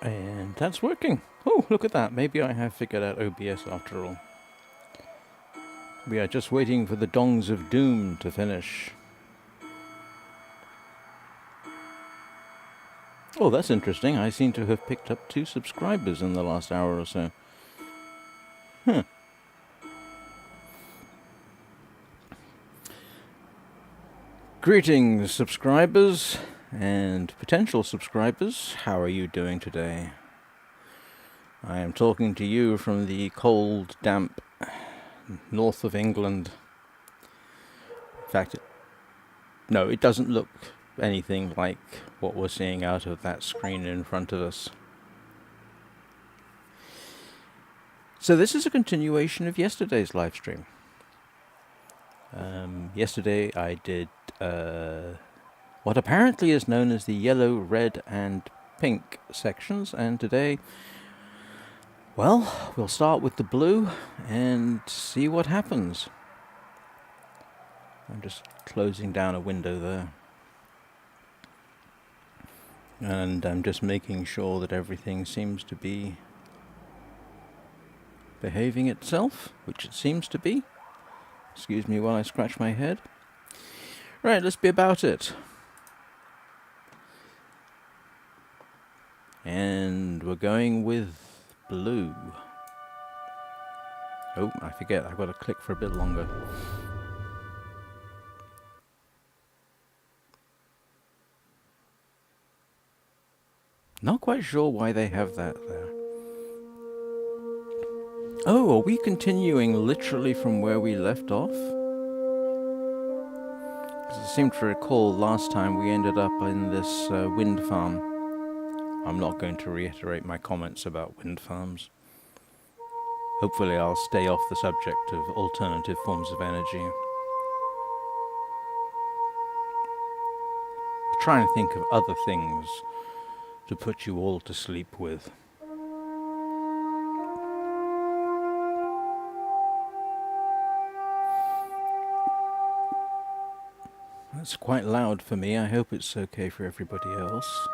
And that's working. Oh, look at that. Maybe I have figured out OBS after all. We are just waiting for the Dongs of Doom to finish. Oh, that's interesting. I seem to have picked up 2 subscribers in the last hour or so. Huh. Greetings, subscribers and potential subscribers. How are you doing today? I am talking to you from the cold, damp north of England. In fact, no, it doesn't look anything like what we're seeing out of that screen in front of us. So this is a continuation of yesterday's live stream. Yesterday I did what apparently is known as the yellow, red and pink sections, and today, well, we'll start with the blue and see what happens. I'm just closing down a window there. And I'm just making sure that everything seems to be behaving itself, which it seems to be. Excuse me while I scratch my head. Right, let's be about it. And we're going with blue. Oh, I forget, I've got to click for a bit longer. Not quite sure why they have that there. Oh, are we continuing literally from where we left off? Because I seem to recall last time we ended up in this wind farm. I'm not going to reiterate my comments about wind farms. Hopefully I'll stay off the subject of alternative forms of energy. I'll try and think of other things to put you all to sleep with. That's quite loud for me. I hope it's okay for everybody else.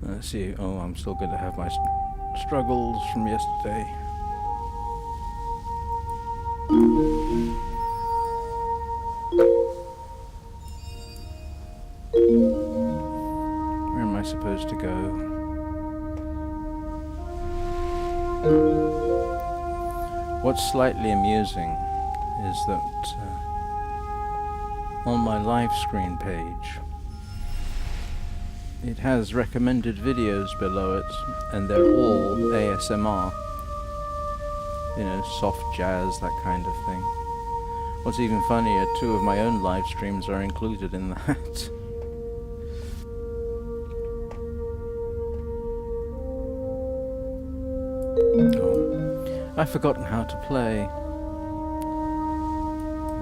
Let's see. Oh, I'm still going to have my struggles from yesterday. Where am I supposed to go? What's slightly amusing is that on my live screen page, it has recommended videos below it, and they're all ASMR. You know, soft jazz, that kind of thing. What's even funnier, 2 of my own live streams are included in that. Oh, I've forgotten how to play. I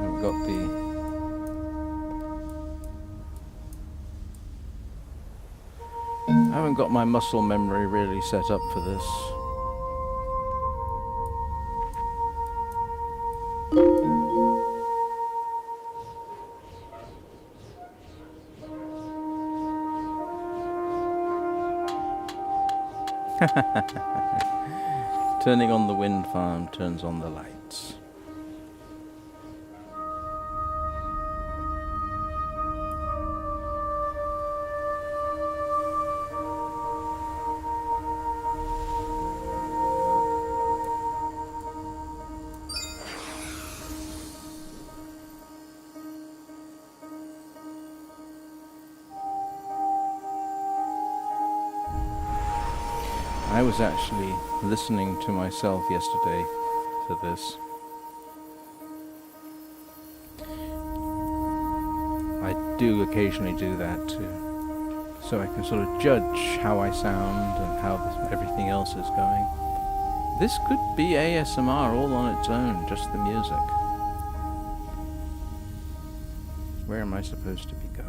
haven't got the... I haven't got my muscle memory really set up for this. Turning on the wind farm turns on the lights. I was actually listening to myself yesterday for this. I do occasionally do that too, so I can sort of judge how I sound and how everything else is going. This could be ASMR all on its own, just the music. Where am I supposed to be going?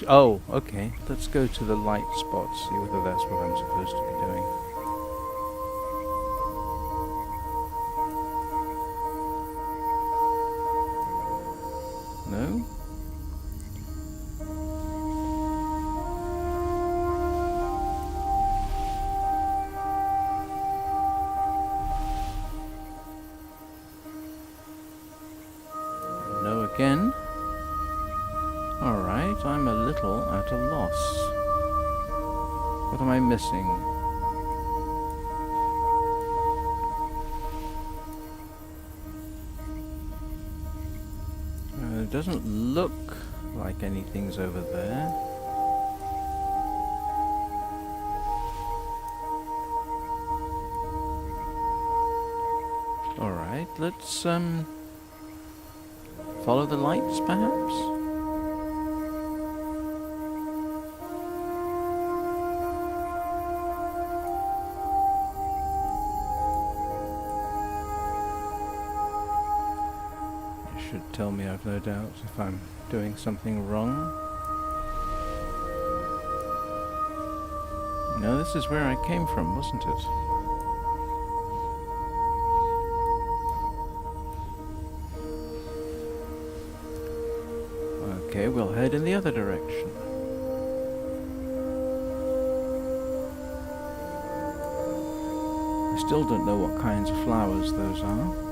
Oh, okay. Let's go to the light spot, see whether that's what I'm supposed to be doing. No? No again? Alright, I'm a little at a loss. What am I missing? It doesn't look like anything's over there. Alright, let's follow the lights, perhaps? You should tell me, I've no doubt, if I'm doing something wrong. No, this is where I came from, wasn't it? Okay, we'll head in the other direction. I still don't know what kinds of flowers those are.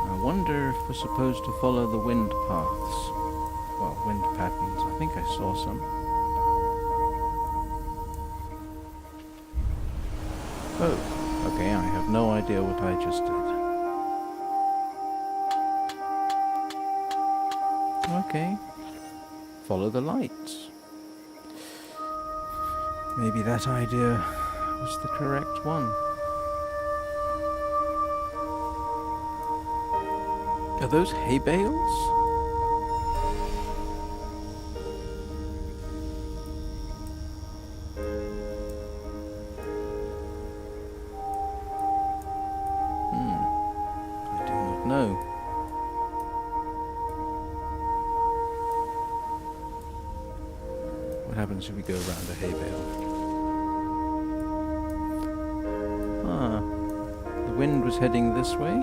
I wonder if we're supposed to follow the wind paths. Well, wind patterns. I think I saw some. Oh, okay, I have no idea what I just did. Okay, follow the lights. Maybe that idea was the correct one. Are those hay bales? I do not know. What happens if we go around a hay bale? Ah, the wind was heading this way.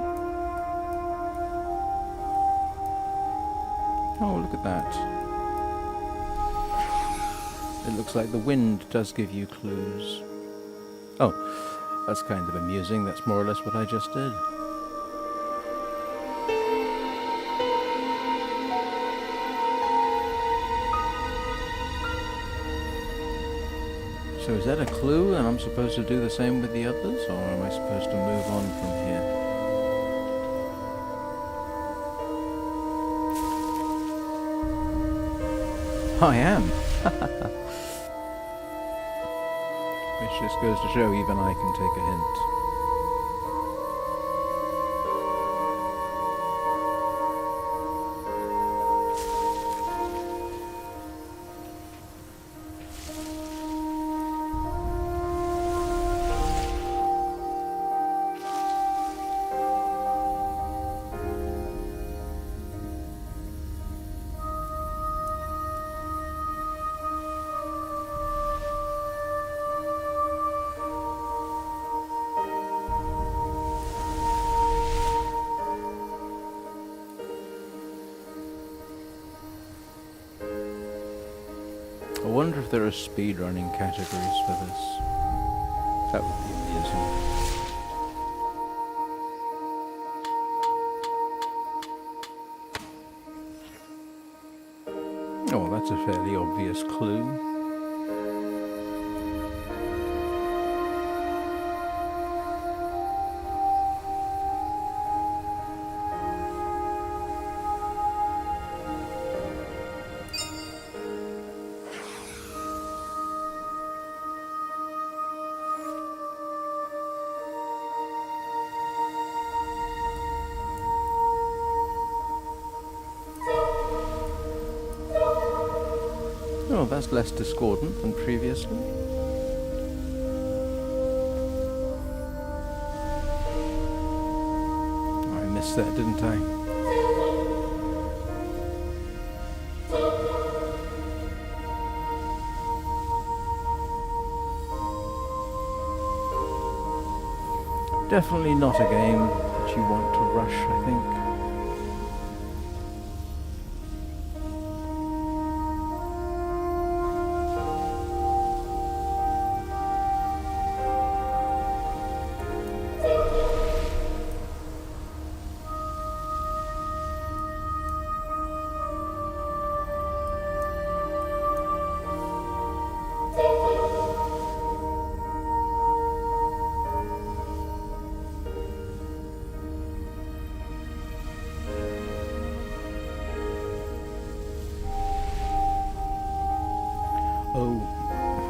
Oh, look at that. It looks like the wind does give you clues. Oh, that's kind of amusing. That's more or less what I just did. So is that a clue and I'm supposed to do the same with the others, or am I supposed to move on from here? I am! Which just goes to show even I can take a hint. I wonder if there are speedrunning categories for this. That would be amusing. Oh, that's a fairly obvious clue. Oh, that's less discordant than previously. I missed notes there, didn't I? Definitely not a game that you want to rush, I think. Oh,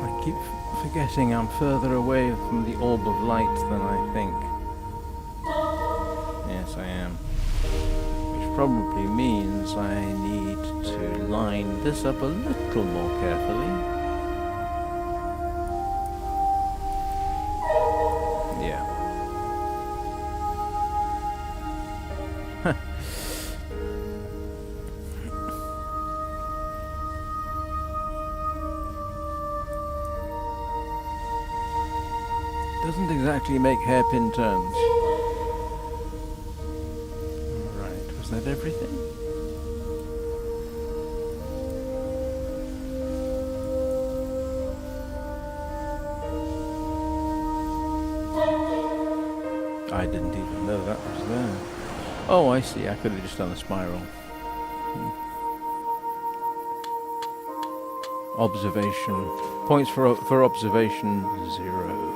I keep forgetting I'm further away from the orb of light than I think. Yes, I am. Which probably means I need to line this up a little more carefully. Yeah. Doesn't exactly make hairpin turns. Alright, was that everything? I didn't even know that was there. Oh, I see, I could have just done a spiral. Observation. Points for observation, 0.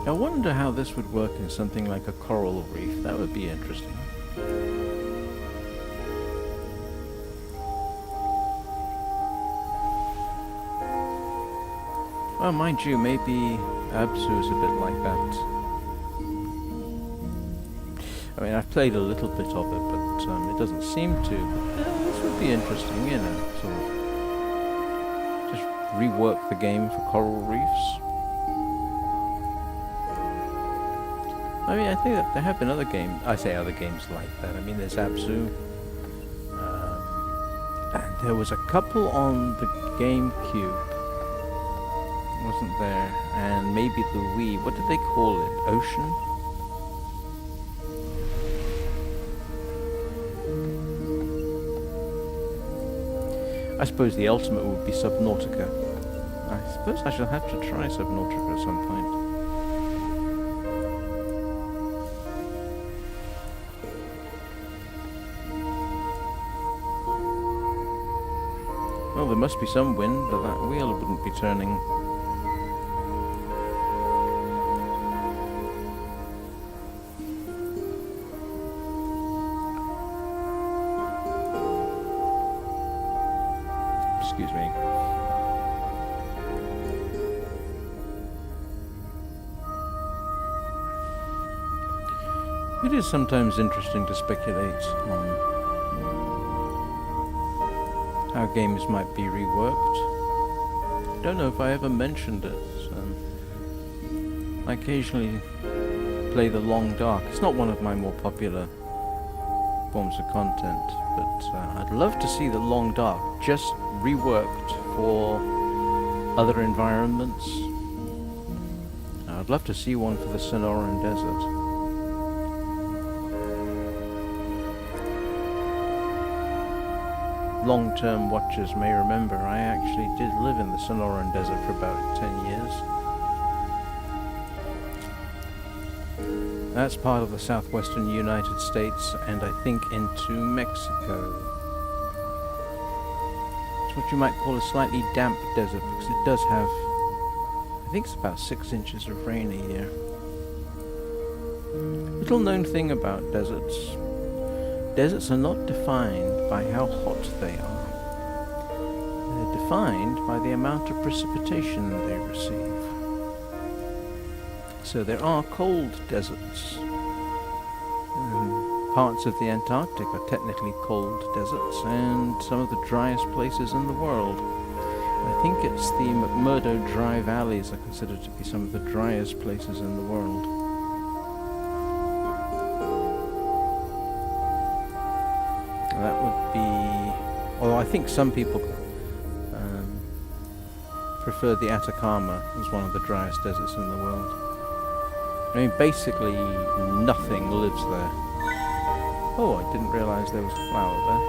I wonder how this would work in something like a coral reef. That would be interesting. Well, mind you, maybe Absu is a bit like that. I mean, I've played a little bit of it, but it doesn't seem to. This would be interesting, you know, sort of just rework the game for coral reefs. I mean, I think that there have been other games. I say other games like that. I mean, there's Absu. And there was a couple on the GameCube, wasn't there? And maybe the Wii. What did they call it? Ocean? I suppose the ultimate would be Subnautica. I suppose I shall have to try Subnautica at some point. Well, there must be some wind, but that wheel wouldn't be turning. Excuse me. It is sometimes interesting to speculate on how games might be reworked. Don't know if I ever mentioned it. I occasionally play The Long Dark. It's not one of my more popular forms of content, but I'd love to see The Long Dark just reworked for other environments. I'd love to see one for the Sonoran Desert. Long-term watchers may remember I actually did live in the Sonoran Desert for about 10 years. That's part of the southwestern United States and I think into Mexico. It's what you might call a slightly damp desert because it does have, I think it's about 6 inches of rain a year. Little known thing about deserts. Deserts are not defined by how hot they are. They're defined by the amount of precipitation they receive. So there are cold deserts. Parts of the Antarctic are technically cold deserts, and some of the driest places in the world. I think it's the McMurdo Dry Valleys are considered to be some of the driest places in the world. That would be... although I think some people prefer the Atacama as one of the driest deserts in the world. I mean, basically nothing lives there. Oh, I didn't realise there was a flower there.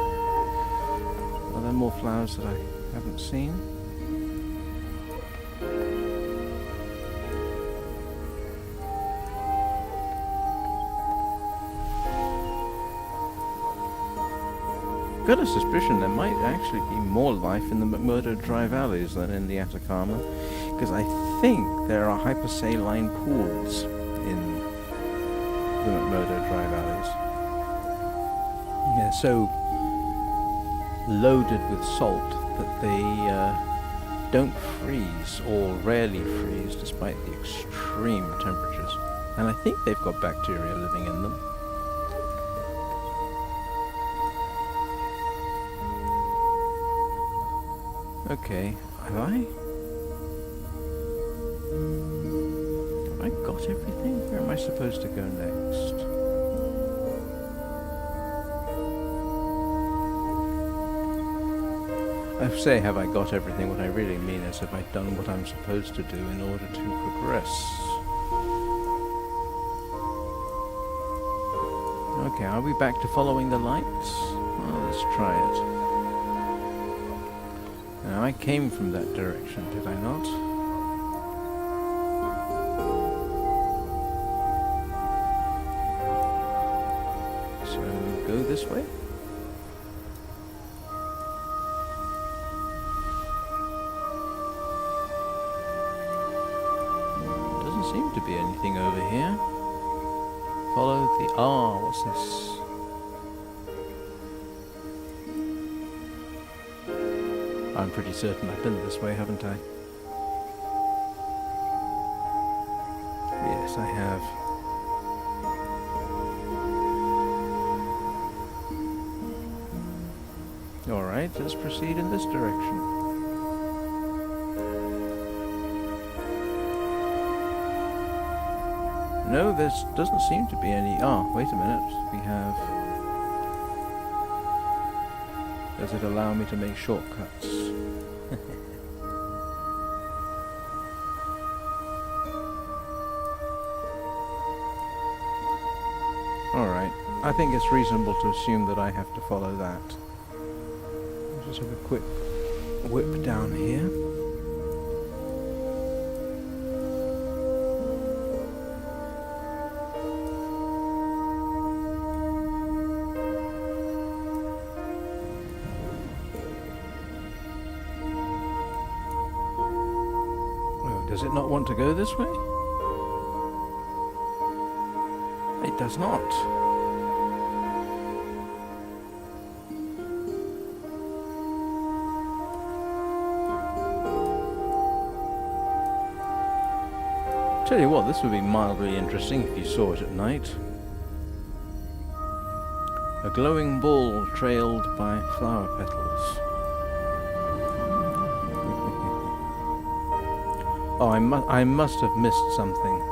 Are there more flowers that I haven't seen? Got a suspicion there might actually be more life in the McMurdo Dry Valleys than in the Atacama, because I think there are hypersaline pools in the McMurdo Dry Valleys. Yeah, so loaded with salt that they don't freeze or rarely freeze despite the extreme temperatures. And I think they've got bacteria living in them. Okay, have I got everything? Where am I supposed to go next? I say have I got everything, what I really mean is have I done what I'm supposed to do in order to progress. Okay, are we back to following the lights? Well, let's try it. Now, I came from that direction, did I not? So, go this way? Doesn't seem to be anything over here. Follow the... ah, what's this? I'm pretty certain I've been this way, haven't I? Yes, I have. Alright, let's proceed in this direction. No, there doesn't seem to be any... ah, wait a minute. We have... does it allow me to make shortcuts? Alright, I think it's reasonable to assume that I have to follow that. I'll just have a quick whip down here. Does it not want to go this way? It does not. Tell you what, this would be mildly interesting if you saw it at night. A glowing ball trailed by flower petals. Oh, I must have missed something.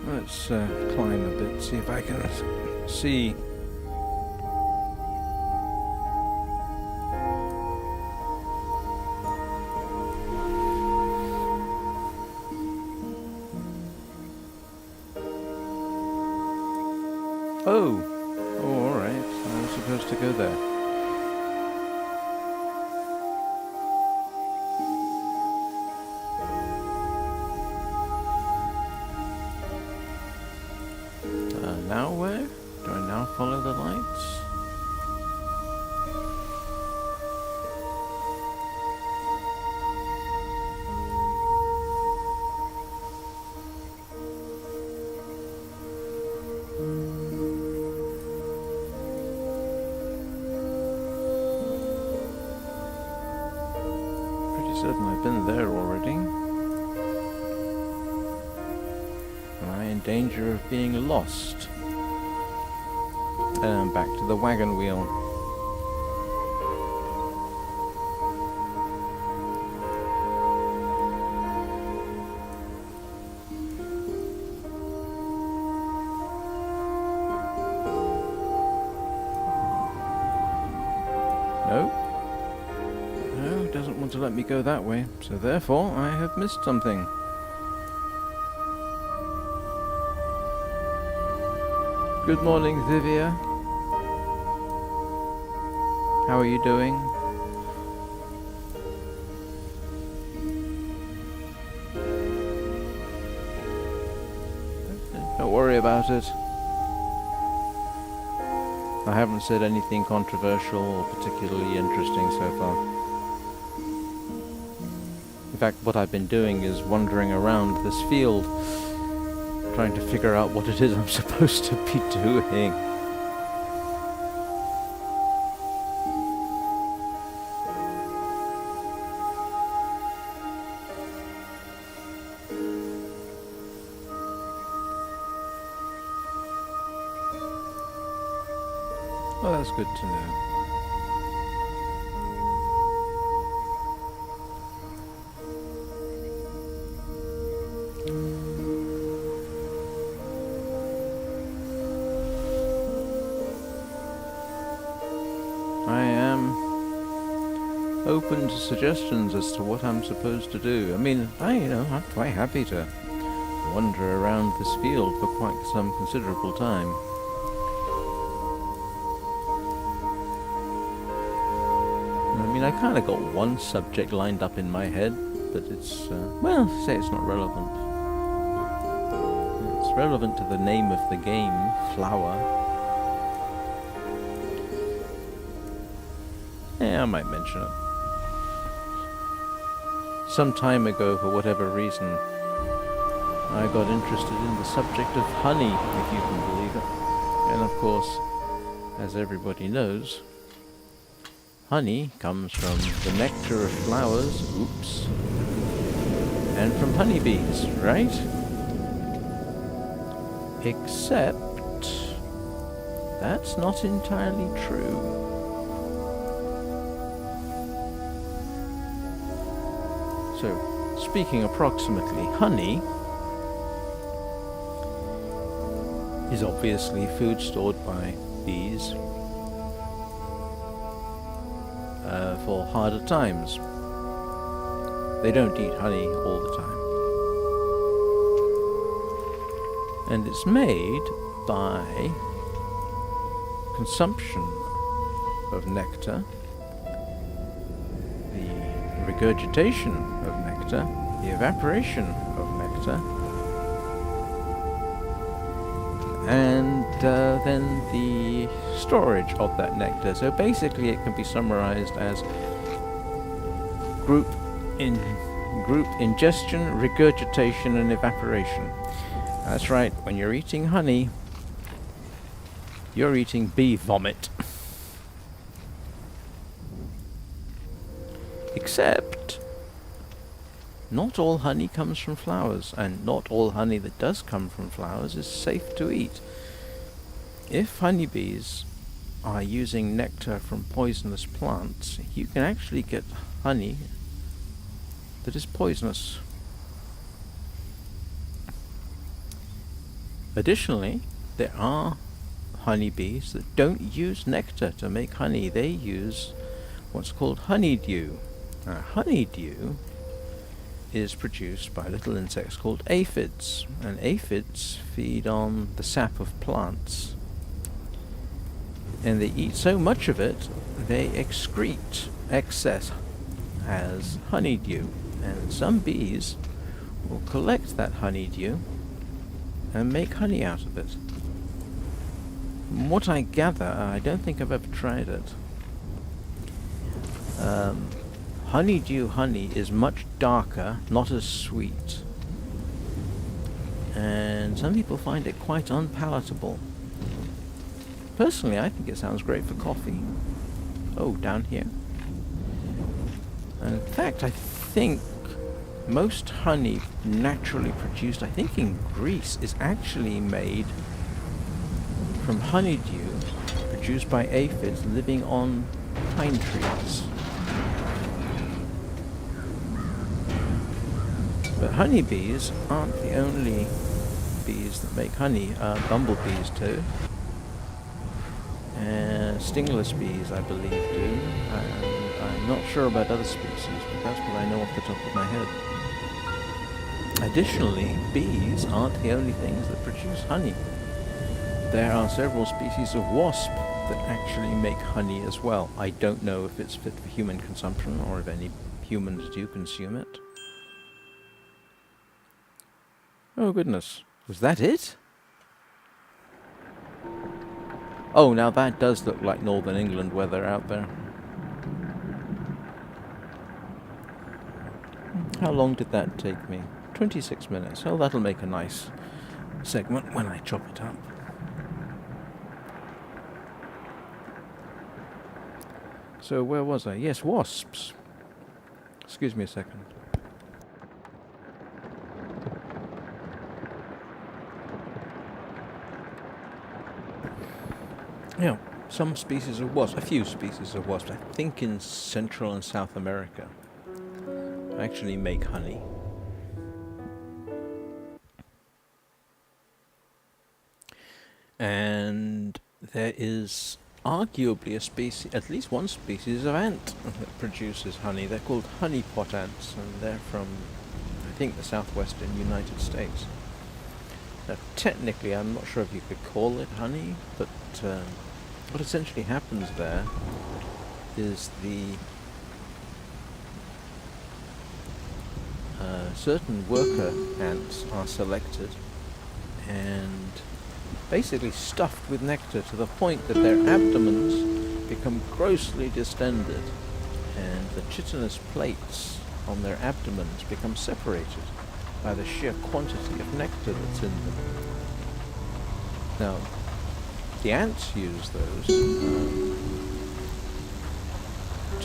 Let's climb a bit, see if I can see. Oh, all right. I was supposed to go there. Now where? Do I now follow the lights? I've been there already. Am I in danger of being lost? Back to the wagon wheel. No. No, it doesn't want to let me go that way, so therefore I have missed something. Good morning, Vivia. How are you doing? Don't worry about it. I haven't said anything controversial or particularly interesting so far. In fact, what I've been doing is wandering around this field, trying to figure out what it is I'm supposed to be doing. Well, that's good to know. I am open to suggestions as to what I'm supposed to do. I mean, I'm quite happy to wander around this field for quite some considerable time. I mean, I kind of got one subject lined up in my head, but it's, well, say it's not relevant. It's relevant to the name of the game, Flower. Yeah, I might mention it. Some time ago, for whatever reason, I got interested in the subject of honey, if you can believe it. And of course, as everybody knows, honey comes from the nectar of flowers, oops, and from honeybees, right? Except that's not entirely true. So, speaking approximately, honey is obviously food stored by bees for harder times. They don't eat honey all the time. And it's made by consumption of nectar, the regurgitation of nectar, the evaporation of nectar, and then the storage of that nectar. So basically it can be summarized as group ingestion, regurgitation, and evaporation. That's right, when you're eating honey, you're eating bee vomit. Except, not all honey comes from flowers, and not all honey that does come from flowers is safe to eat. If honeybees are using nectar from poisonous plants, you can actually get honey that is poisonous. Additionally, there are honeybees that don't use nectar to make honey. They use what's called honeydew. Now, honeydew is produced by little insects called aphids, and aphids feed on the sap of plants. And they eat so much of it, they excrete excess as honeydew. And some bees will collect that honeydew and make honey out of it. From what I gather, I don't think I've ever tried it. Honeydew honey is much darker, not as sweet. And some people find it quite unpalatable. Personally, I think it sounds great for coffee. Oh, down here. In fact, I think most honey naturally produced, I think in Greece, is actually made from honeydew produced by aphids living on pine trees. But honeybees aren't the only bees that make honey. Bumblebees do. And stingless bees, I believe, do. And I'm not sure about other species, but that's what I know off the top of my head. Additionally, bees aren't the only things that produce honey. There are several species of wasp that actually make honey as well. I don't know if it's fit for human consumption or if any humans do consume it. Oh goodness, was that it? Oh, now that does look like northern England weather out there. How long did that take me? 26 minutes. Oh, that'll make a nice segment when I chop it up. So where was I? Yes, wasps. Excuse me a second. Yeah, some species of wasps, a few species of wasps, I think in Central and South America, actually make honey. And there is arguably a species, at least one species of ant that produces honey. They're called honeypot ants, and they're from, I think, the southwestern United States. Now, technically, I'm not sure if you could call it honey, but what essentially happens there is the certain worker ants are selected and basically stuffed with nectar to the point that their abdomens become grossly distended and the chitinous plates on their abdomens become separated by the sheer quantity of nectar that's in them. Now, the ants use those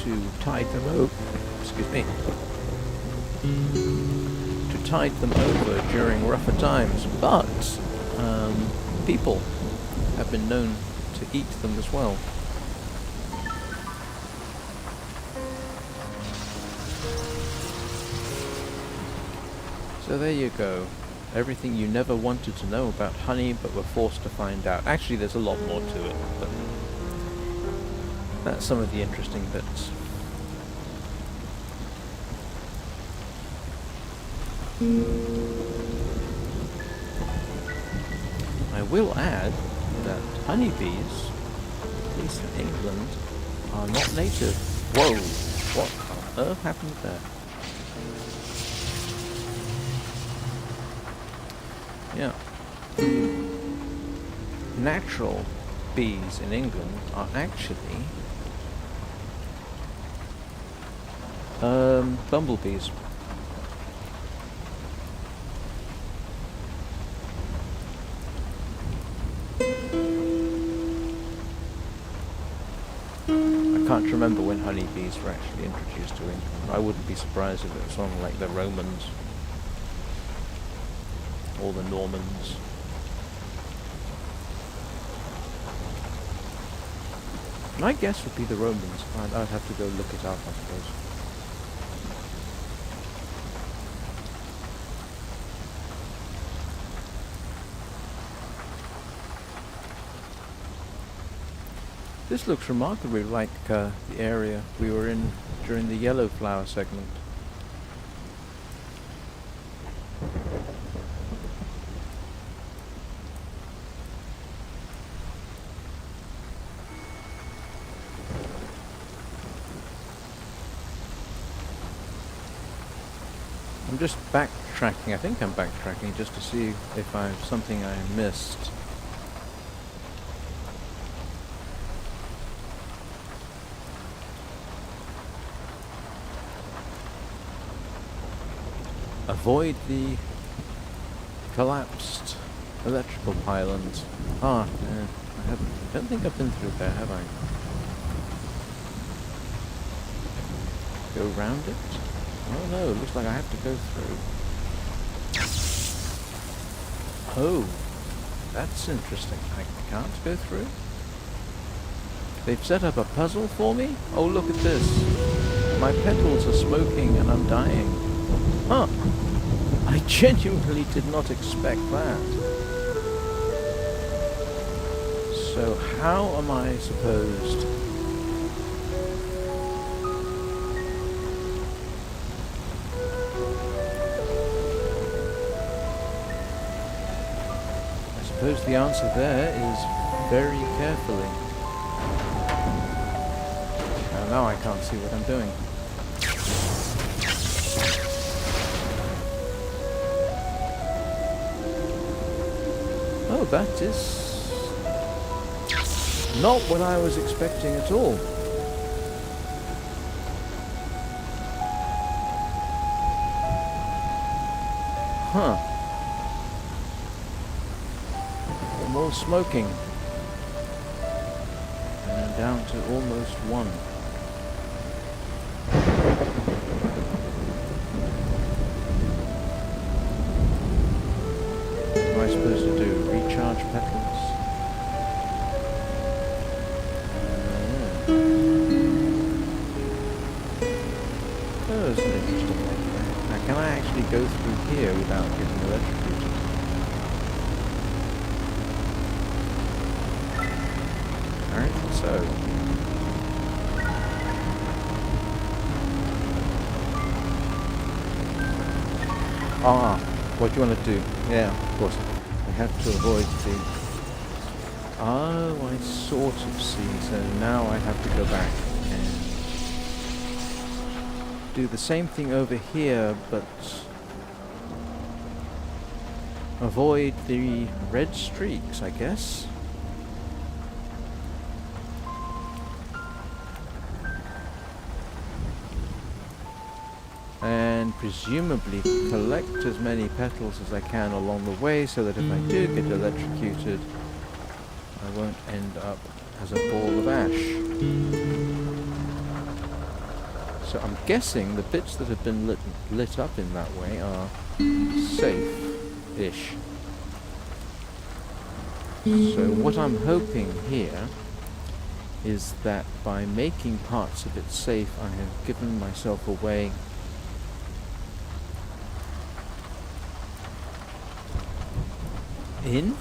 to tide them over, to tide them over during rougher times, but people have been known to eat them as well. So there you go. Everything you never wanted to know about honey but were forced to find out. Actually, there's a lot more to it, but that's some of the interesting bits. I will add that honeybees, at least in England, are not native. Whoa! What on earth happened there? Yeah. Natural bees in England are actually bumblebees. I can't remember when honeybees were actually introduced to England. I wouldn't be surprised if it was something like the Romans or the Normans. My guess would be the Romans. I'd have to go look it up, I suppose. This looks remarkably like the area we were in during the yellow flower segment. I'm just backtracking. I think I'm backtracking just to see if I have something I missed. Avoid the collapsed electrical pylons. I don't think I've been through there, have I? Go round it? Oh no, it looks like I have to go through. Oh, that's interesting. I can't go through? They've set up a puzzle for me? Oh, look at this. My petals are smoking and I'm dying. Huh. I genuinely did not expect that. So how am I supposed... I suppose the answer there is very carefully. Now I can't see what I'm doing. Oh, that is not what I was expecting at all. Huh. I'm all smoking. And I'm down to almost one. What am I supposed to do? Recharge petals? Oh, it's an interesting idea. Now, can I actually go through here without getting electrocuted? Apparently so. Ah, what do you want to do? Yeah, of course. I have to avoid the... Oh, I sort of see. So now I have to go back and do the same thing over here, but avoid the red streaks, I guess. And presumably collect as many petals as I can along the way so that if I do get electrocuted, I won't end up as a ball of ash. So I'm guessing the bits that have been lit up in that way are safe-ish. So what I'm hoping here is that by making parts of it safe, I have given myself a way in.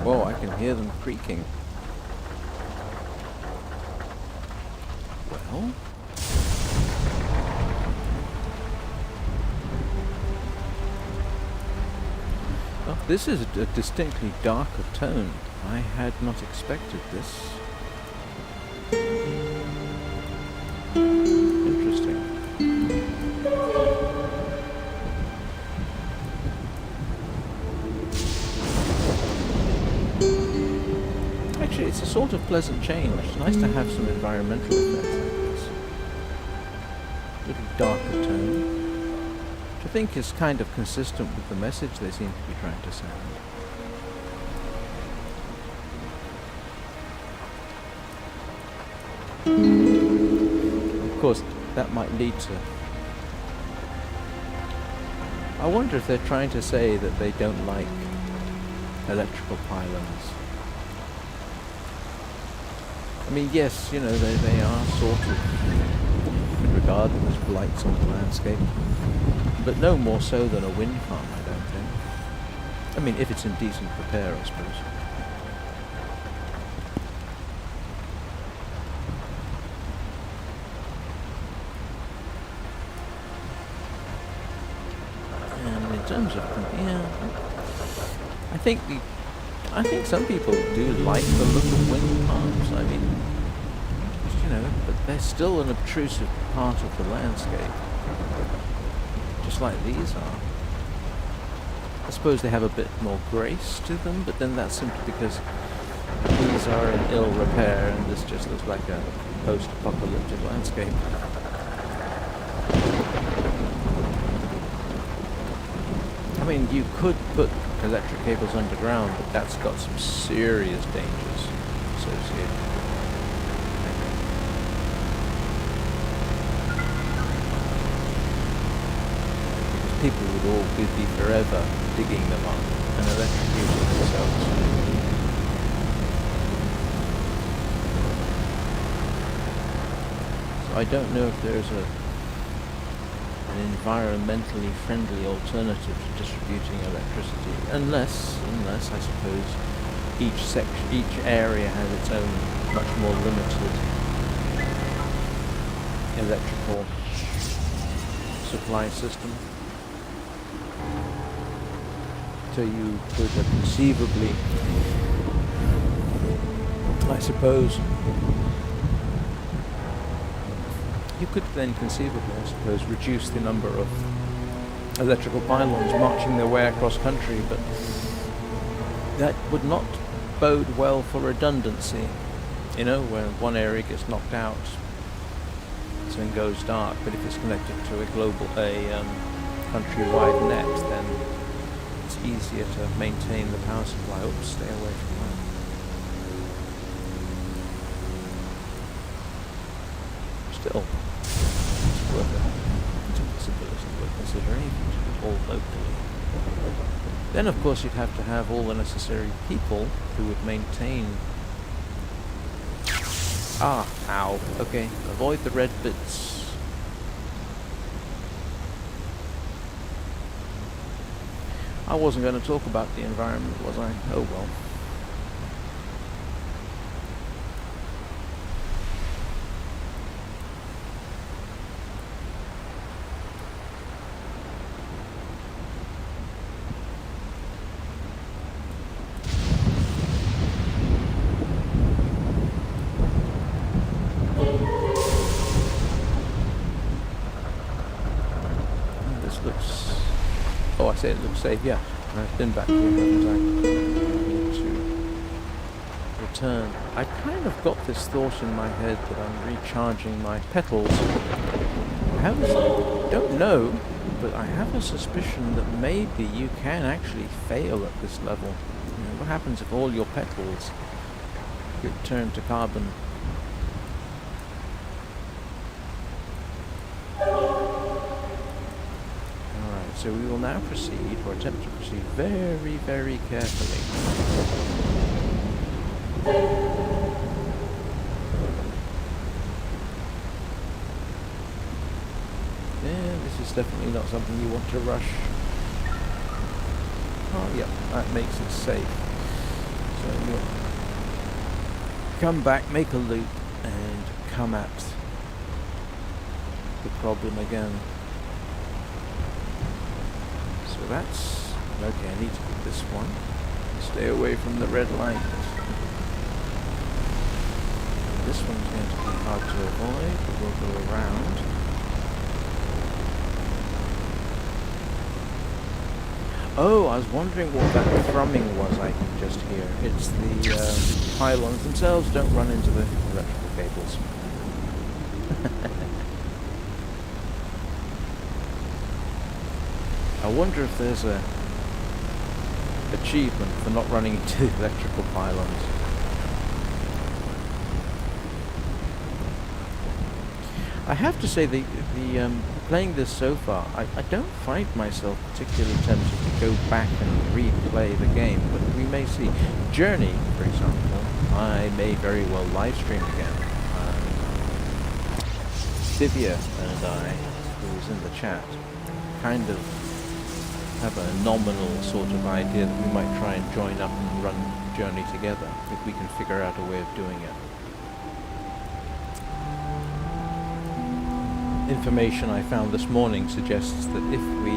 Whoa, I can hear them creaking. Well... Oh, this is a distinctly darker tone. I had not expected this. Interesting. Actually, it's a sort of pleasant change. It's nice to have some environmental effects like this. A little darker tone, which I think is kind of consistent with the message they seem to be trying to send. Of course, that might lead to... I wonder if they're trying to say that they don't like electrical pylons. I mean, yes, you know, they are sort of... you could regard them as blights on the landscape. But no more so than a wind farm, I don't think. I mean, if it's in decent repair, I suppose. And in terms of... yeah... I think some people do like the look of wind farms. I mean, you know, but they're still an obtrusive part of the landscape. Just like these are. I suppose they have a bit more grace to them, but then that's simply because these are in ill repair and this just looks like a post-apocalyptic landscape. mean, you could put electric cables underground, but that's got some serious dangers associated with it. Because people would all be forever digging them up and electrocuting themselves. So I don't know if there's an environmentally friendly alternative to distributing electricity, unless I suppose each area has its own much more limited electrical supply system. So you could conceivably, I suppose, you could then conceivably, I suppose, reduce the number of electrical pylons marching their way across country, but that would not bode well for redundancy. You know, where one area gets knocked out, something goes dark, but if it's connected to a countrywide net, then it's easier to maintain the power supply. Oops, stay away from that. Still, it's a possibility worth considering if you did it all locally. Then, of course, you'd have to have all the necessary people who would maintain. Ow. Okay, avoid the red bits. I wasn't going to talk about the environment, was I? Oh well. I say it looks safe, yeah. I've been back here, haven't I? Need to return. I kind of got this thought in my head that I'm recharging my petals. I don't know, but I have a suspicion that maybe you can actually fail at this level. You know, what happens if all your petals get turned to carbon? So we will now proceed, or attempt to proceed, very, very carefully. Yeah, this is definitely not something you want to rush. Oh, yeah, that makes it safe. So we'll come back, make a loop, and come at the problem again. So that's okay. I need to get this one. Stay away from the red light. This one's going to be hard to avoid, but we'll go around. Oh, I was wondering what that thrumming was I can just hear. It's the pylons themselves don't run into the electrical cables. I wonder if there's a achievement for not running into electrical pylons. I have to say, the playing this so far, I don't find myself particularly tempted to go back and replay the game, but we may see. Journey, for example, I may very well live stream again. Divya and I, who was in the chat, kind of have a nominal sort of idea that we might try and join up and run Journey together, if we can figure out a way of doing it. Information I found this morning suggests that if we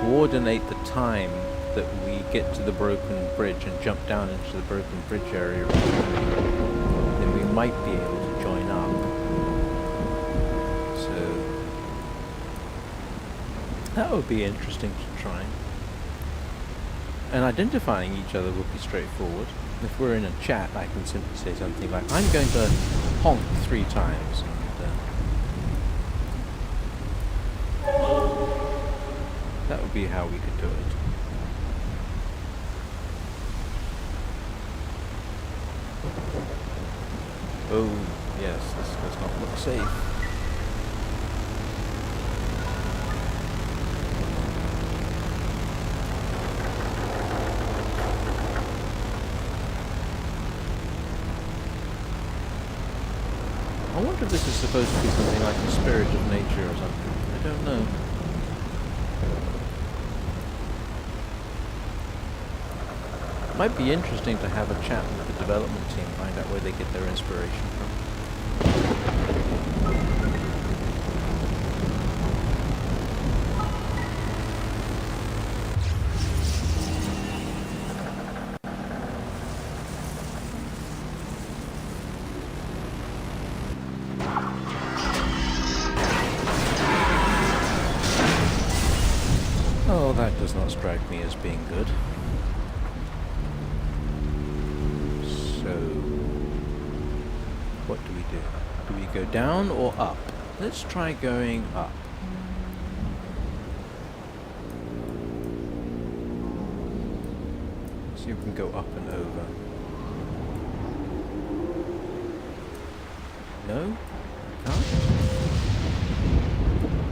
coordinate the time that we get to the broken bridge and jump down into the broken bridge area, then we might be able to join up. That would be interesting to try. And identifying each other would be straightforward. If we're in a chat, I can simply say something like, I'm going to honk 3 times. And, be how we could do it. Oh, yes, this does not look safe. I wonder if this is supposed to be something like the spirit of nature or something. I don't know. Might be interesting to have a chat with the development team, find out where they get their inspiration from. Oh, that does not strike me as being good. So, what do we do? Do we go down or up? Let's try going up. Let's see if we can go up and over. No? Can't?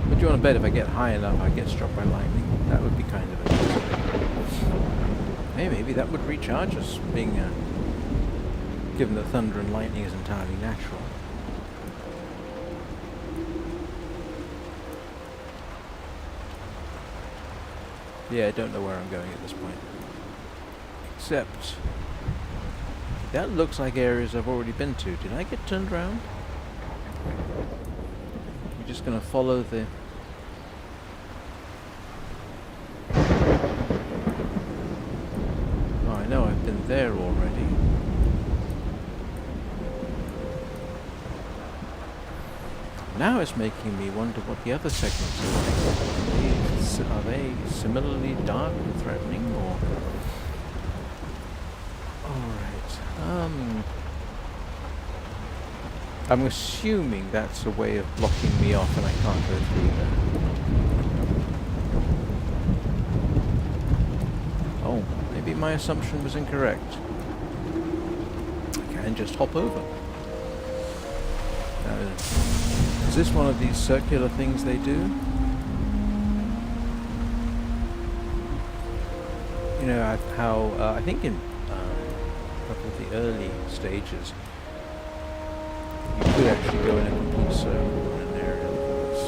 Would you want to bet if I get high enough I get struck by lightning? That would be kind of amazing. Hey, maybe that would recharge us, being given that thunder and lightning is entirely natural. Yeah, I don't know where I'm going at this point. Except, that looks like areas I've already been to. Did I get turned around? We're just going to follow the... Oh, I know, I've been there already. Now it's making me wonder what the other segments are like. Are they similarly dark and threatening, or... Alright, I'm assuming that's a way of blocking me off and I can't go through there. Oh, maybe my assumption was incorrect. I can just hop over. Is this one of these circular things they do? You know how I think in a couple of the early stages you could actually go in a complete circle in an area like this.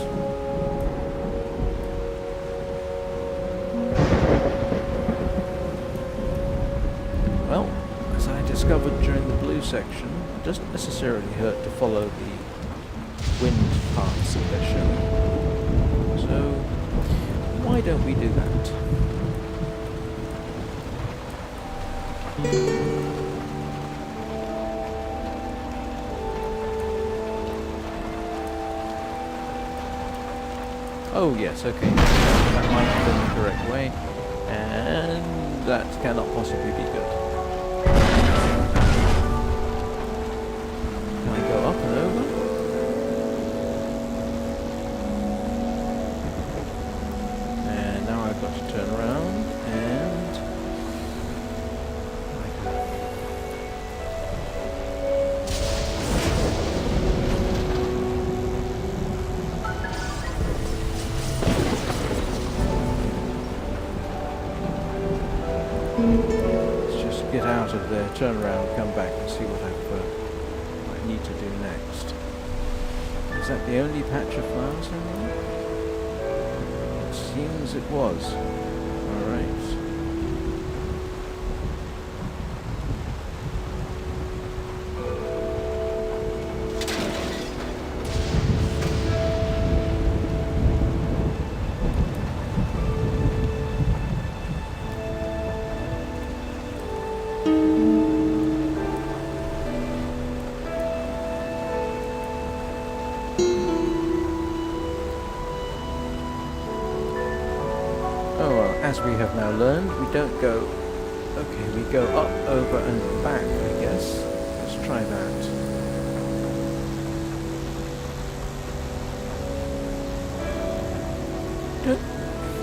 Well, as I discovered during the blue section, it doesn't necessarily hurt to follow the wind paths that they're showing. So why don't we do that? Oh yes, okay. That might have been the correct way, and that cannot possibly be good. Can I go up and over? And now I've got to turn around and... Let's just get out of there, turn around, come back and see what I need to do next. Is that the only patch of flowers in there? It seems it was. Alright. As we have now learned, we don't go... Okay, we go up, over and back, I guess. Let's try that.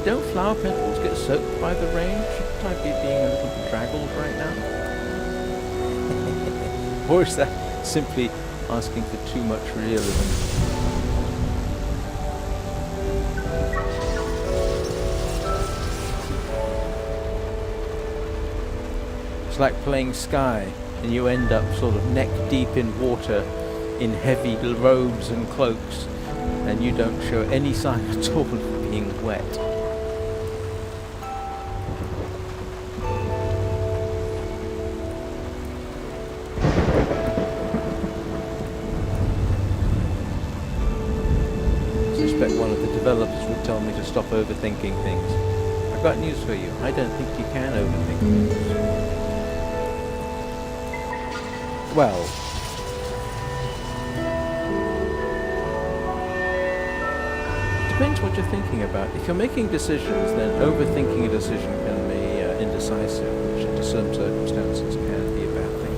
don't flower petals get soaked by the rain? Shouldn't I be being a little bedraggled right now? Or is that simply asking for too much realism? It's like playing Sky, and you end up sort of neck deep in water, in heavy robes and cloaks, and you don't show any sign at all of being wet. I suspect one of the developers would tell me to stop overthinking things. I've got news for you. I don't think you can overthink things. Well, depends what you're thinking about. If you're making decisions, then overthinking a decision can be indecisive, which in some circumstances can be a bad thing.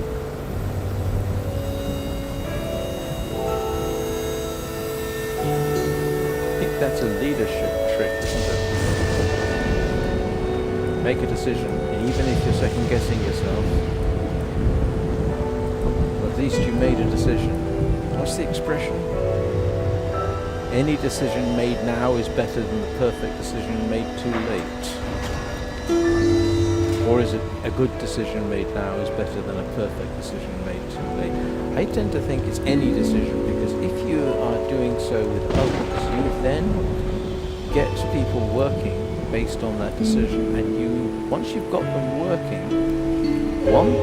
I think that's a leadership trick, isn't it? Make a decision, and even if you're second guessing yourself, at least you made a decision. What's the expression? Any decision made now is better than the perfect decision made too late. Or is it a good decision made now is better than a perfect decision made too late? I tend to think it's any decision, because if you are doing so with others, you then get people working based on that decision, and once you've got them working, one,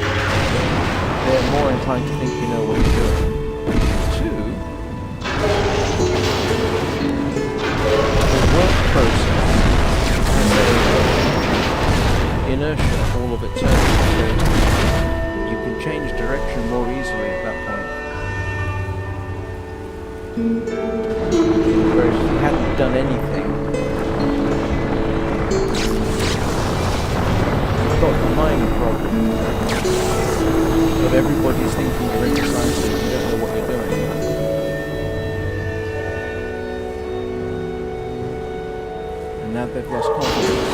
they're more inclined to think you know what you're doing. Two, the work process and inertia all of its own. You can change direction more easily at that point. Whereas if you hadn't done anything, you've got the mind problem of everybody's thinking you're indecisive, you don't know what you're doing. And now they've lost confidence.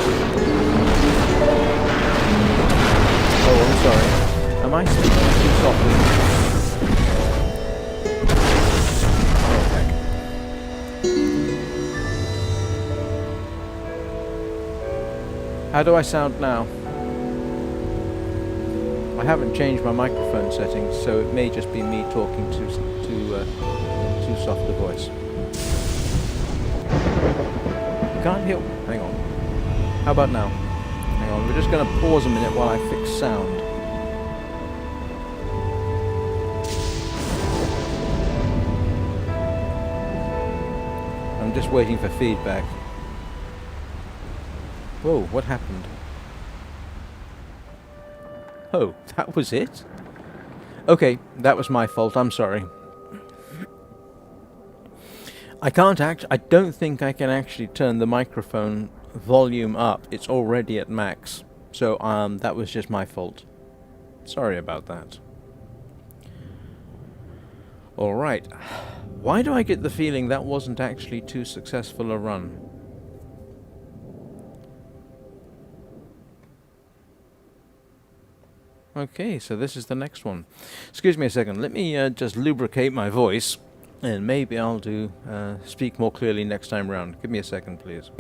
Oh, I'm sorry. Am I speaking too softly? Oh, heck. How do I sound now? I haven't changed my microphone settings, so it may just be me talking too soft a voice. You can't hear. Hang on. How about now? Hang on. We're just going to pause a minute while I fix sound. I'm just waiting for feedback. Whoa! What happened? Oh, that was it? Okay, that was my fault, I'm sorry. I don't think I can actually turn the microphone volume up. It's already at max. So, that was just my fault. Sorry about that. Alright. Why do I get the feeling that wasn't actually too successful a run? Okay, so this is the next one. Excuse me a second. Let me just lubricate my voice, and maybe I'll speak more clearly next time round. Give me a second, please.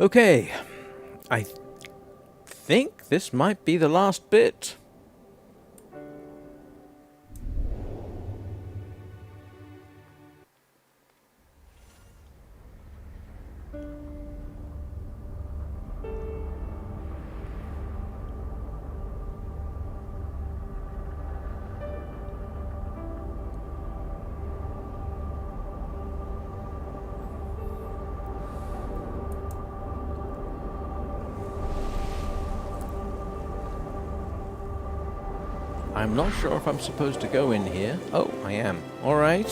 Okay, I think this might be the last bit. I'm not sure if I'm supposed to go in here. Oh, I am. Alright.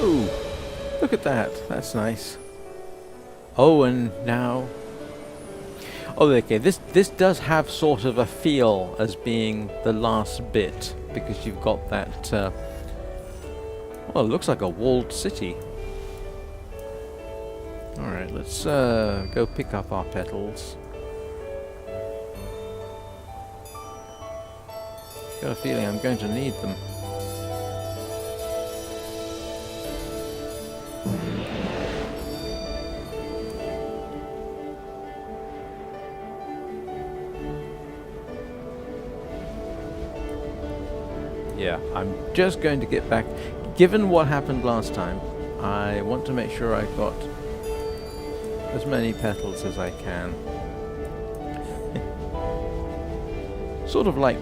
Whoa! Look at that. That's nice. Oh, and now... Oh, okay, this does have sort of a feel as being the last bit, because you've got that, well, it looks like a walled city. Alright, let's go pick up our petals. Got a feeling I'm going to need them. Yeah, I'm just going to get back. Given what happened last time, I want to make sure I've got as many petals as I can. Sort of like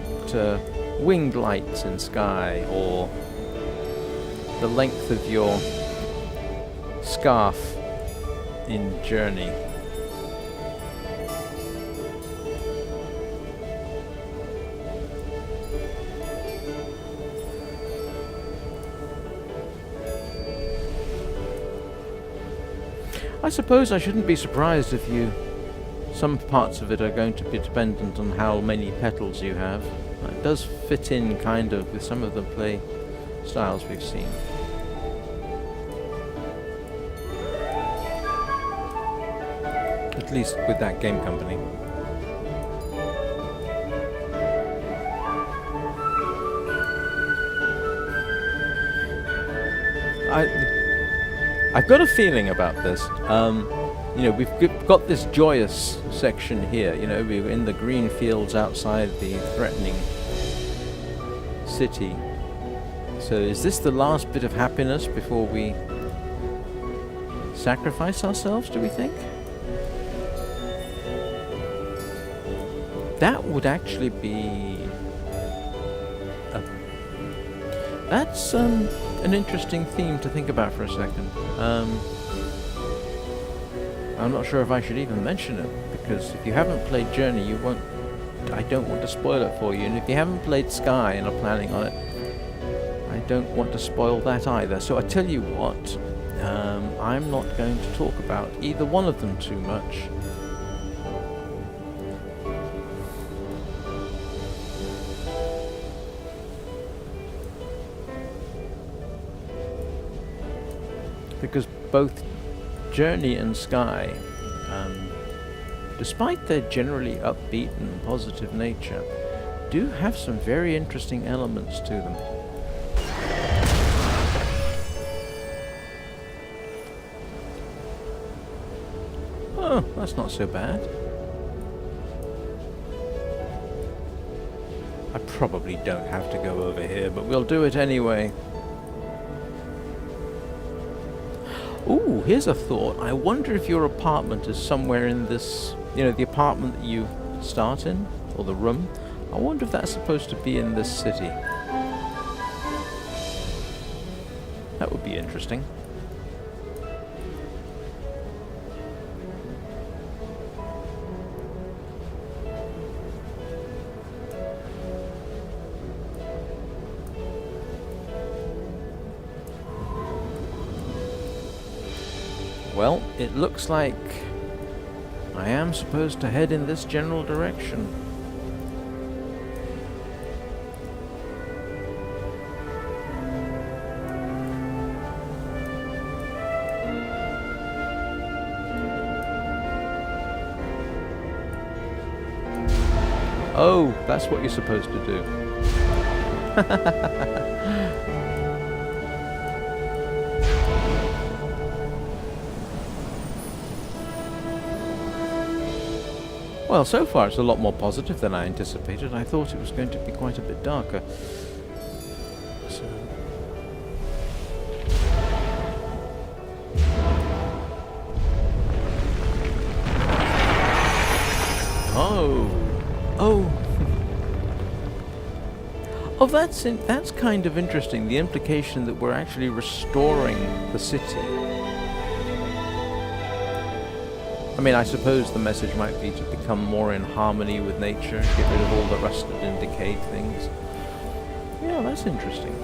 winged lights in sky, or the length of your scarf in Journey. I suppose I shouldn't be surprised if some parts of it are going to be dependent on how many petals you have. It does fit in kind of with some of the play styles we've seen. At least with that game company. I've got a feeling about this. You know, we've got this joyous section here. You know, we're in the green fields outside the threatening city. So is this the last bit of happiness before we sacrifice ourselves, do we think? That would actually be... that's an interesting theme to think about for a second. I'm not sure if I should even mention it, because if you haven't played Journey, you won't... I don't want to spoil it for you, and if you haven't played Sky and are planning on it, I don't want to spoil that either. So I tell you what, I'm not going to talk about either one of them too much. Because both Journey and Sky, despite their generally upbeat and positive nature, do have some very interesting elements to them. Oh, that's not so bad. I probably don't have to go over here, but we'll do it anyway. Ooh, here's a thought. I wonder if your apartment is somewhere in this, you know, the apartment that you start in, or the room. I wonder if that's supposed to be in this city. That would be interesting. Well, it looks like I am supposed to head in this general direction. Oh, that's what you're supposed to do. Well, so far it's a lot more positive than I anticipated. I thought it was going to be quite a bit darker. So. Oh. Oh, that's kind of interesting. The implication that we're actually restoring the city. I mean, I suppose the message might be to become more in harmony with nature, get rid of all the rusted and decayed things. Yeah, that's interesting.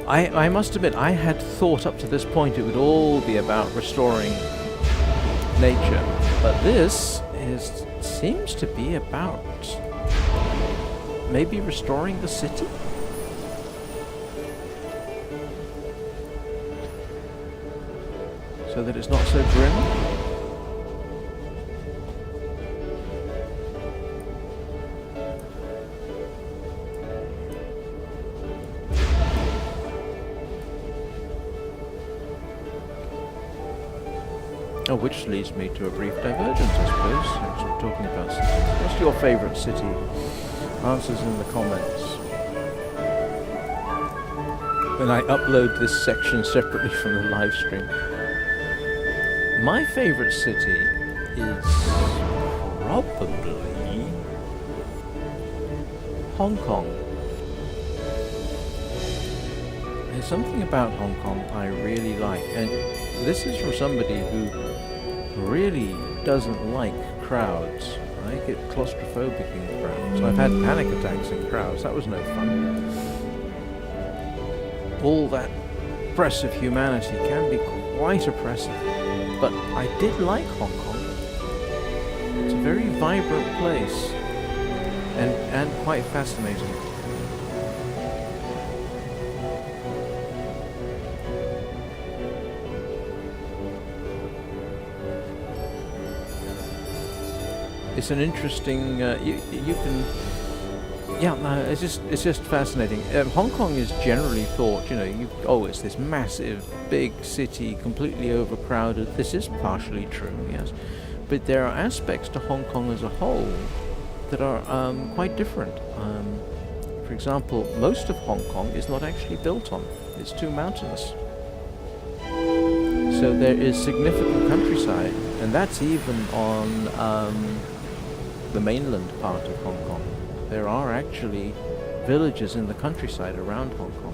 I must admit, I had thought up to this point it would all be about restoring nature, but this seems to be about maybe restoring the city? So that it's not so grim? Oh, which leads me to a brief divergence, I suppose, since we're talking about cities. What's your favourite city? Answers in the comments. When I upload this section separately from the live stream. My favourite city is probably Hong Kong. There's something about Hong Kong I really like, and this is from somebody who really doesn't like crowds. I get claustrophobic in crowds. I've had panic attacks in crowds. That was no fun. All that press of humanity can be quite oppressive. But I did like Hong Kong. It's a very vibrant place and quite fascinating. It's an interesting. You can. Yeah, no, it's just fascinating. Hong Kong is generally thought, it's this massive, big city, completely overcrowded. This is partially true, yes, but there are aspects to Hong Kong as a whole that are quite different. For example, most of Hong Kong is not actually built on; it's too mountainous. So there is significant countryside, and that's even on the mainland part of Hong Kong. There are actually villages in the countryside around Hong Kong.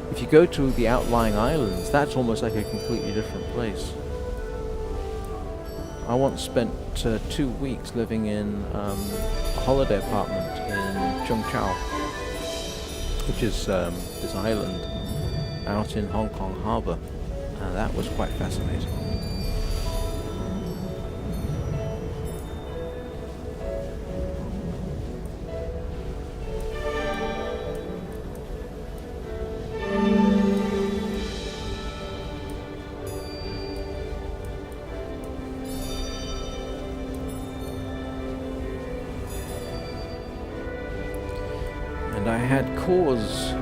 If you go to the outlying islands, that's almost like a completely different place. I once spent 2 weeks living in a holiday apartment in Chung Chau, which is this island out in Hong Kong Harbour. That was quite fascinating. And I had cause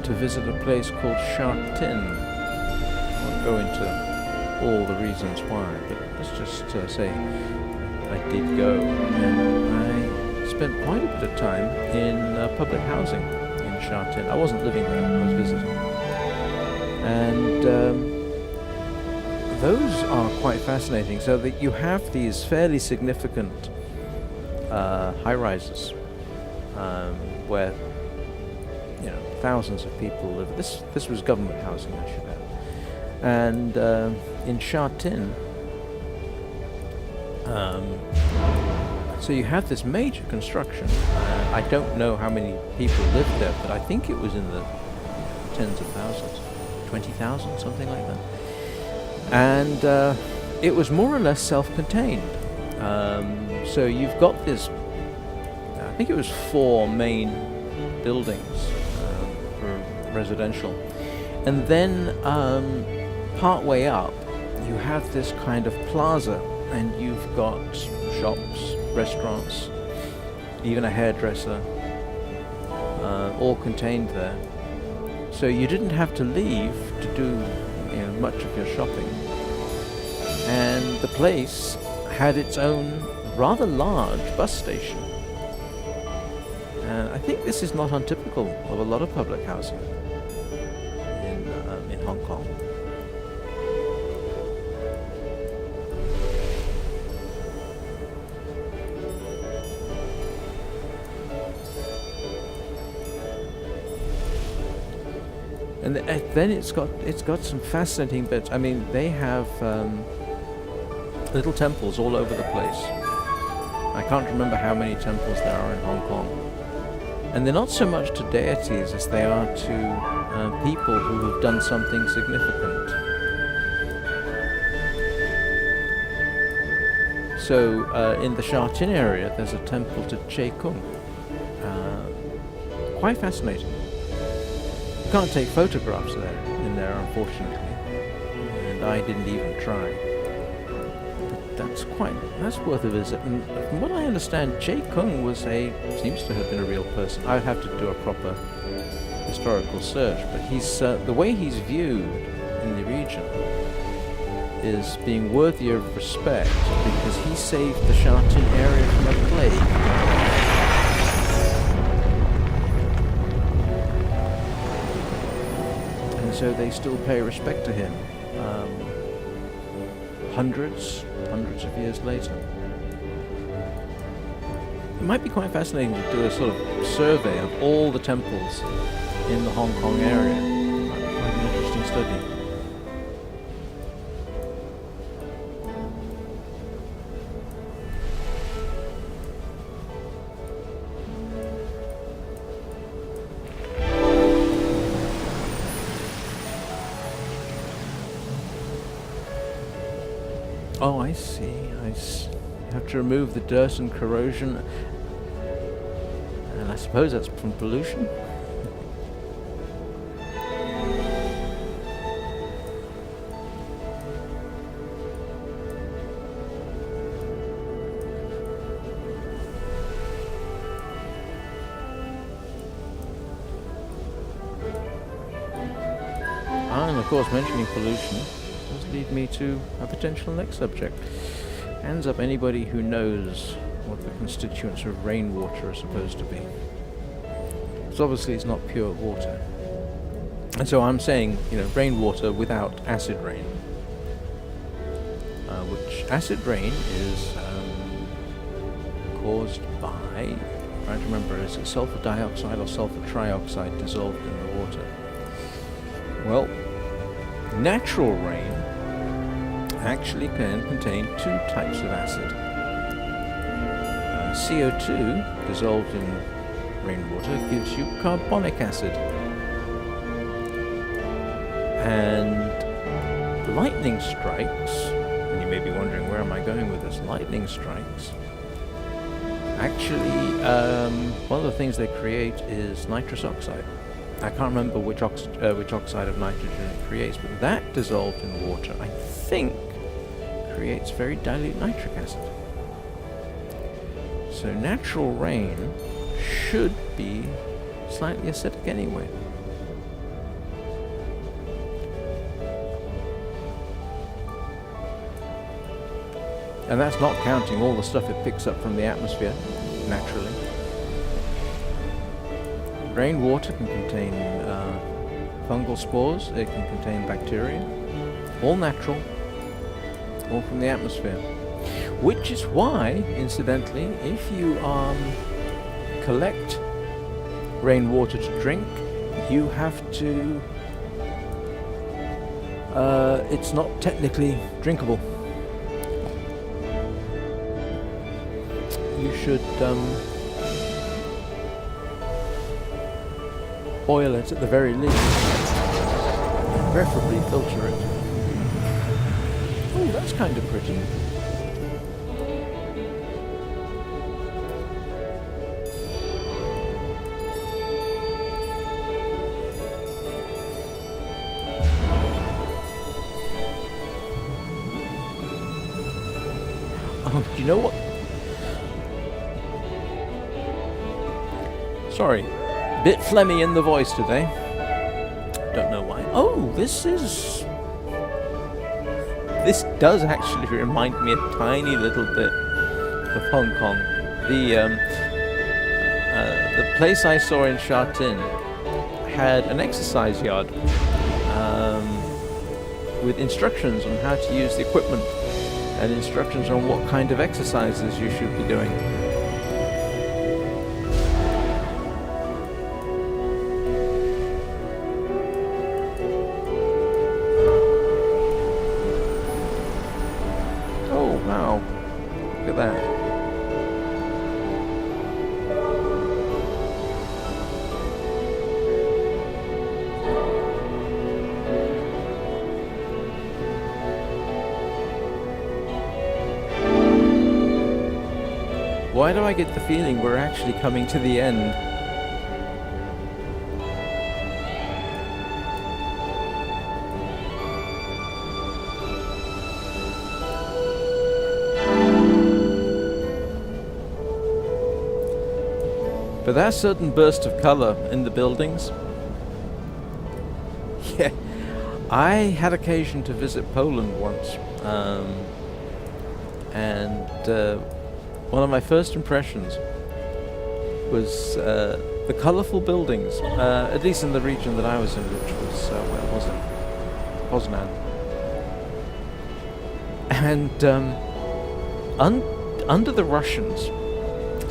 to visit a place called Sha Tin. I won't go into all the reasons why, but let's just say I did go, and I spent quite a bit of time in public housing in Sha Tin. I wasn't living there, I was visiting. And those are quite fascinating, so that you have these fairly significant high-rises where thousands of people live. This was government housing, I should add. And in Sha Tin, so you have this major construction. I don't know how many people lived there, but I think it was in the tens of thousands, 20,000, something like that. And it was more or less self-contained. So you've got this, I think it was 4 main buildings for residential. And then part way up, you have this kind of plaza, and you've got shops, restaurants, even a hairdresser, all contained there. So you didn't have to leave to do much of your shopping. And the place had its own rather large bus station. And I think this is not untypical of a lot of public housing in Hong Kong. And then it's got some fascinating bits. I mean, they have little temples all over the place, I can't remember how many temples there are in Hong Kong. And they're not so much to deities as they are to people who have done something significant. So in the Sha Tin area, there's a temple to Che Kung. Quite fascinating. You can't take photographs in there, unfortunately, and I didn't even try. That's worth a visit. And from what I understand, Che Kung seems to have been a real person. I'd have to do a proper historical search, but he's the way he's viewed in the region is being worthy of respect because he saved the Sha Tin area from a plague. And so they still pay respect to him. Hundreds of years later. It might be quite fascinating to do a sort of survey of all the temples in the Hong Kong area. Might be quite an interesting study. Oh, I see. You have to remove the dirt and corrosion, and I suppose that's from pollution. And of course, mentioning pollution does lead me to a potential next subject. Hands up anybody who knows what the constituents of rainwater are supposed to be. Because obviously it's not pure water. And so I'm saying, rainwater without acid rain. Which acid rain is caused by, I'm trying to remember, is it sulfur dioxide or sulfur trioxide dissolved in the water? Well, natural rain actually can contain two types of acid. CO2 dissolved in rainwater gives you carbonic acid. And lightning strikes, and you may be wondering where am I going with this, lightning strikes. Actually, one of the things they create is nitrous oxide. I can't remember which oxide of nitrogen it creates, but that dissolved in water, I think, creates very dilute nitric acid. So natural rain should be slightly acidic anyway. And that's not counting all the stuff it picks up from the atmosphere, naturally. Rainwater can contain fungal spores, it can contain bacteria, all natural, all from the atmosphere. Which is why, incidentally, if you collect rainwater to drink, you have to, it's not technically drinkable. You should boil it at the very least, preferably filter it. Oh, that's kind of pretty. Oh, do you know what? Sorry, bit phlegmy in the voice today. Don't know why. Oh, this does actually remind me a tiny little bit of Hong Kong. The place I saw in Sha Tin had an exercise yard with instructions on how to use the equipment and instructions on what kind of exercises you should be doing. Oh wow, look at that. Why do I get the feeling we're actually coming to the end? But that certain burst of color in the buildings, yeah, I had occasion to visit Poland once, and one of my first impressions was the colorful buildings, at least in the region that I was in, which was, where was it? Poznan. And under the Russians,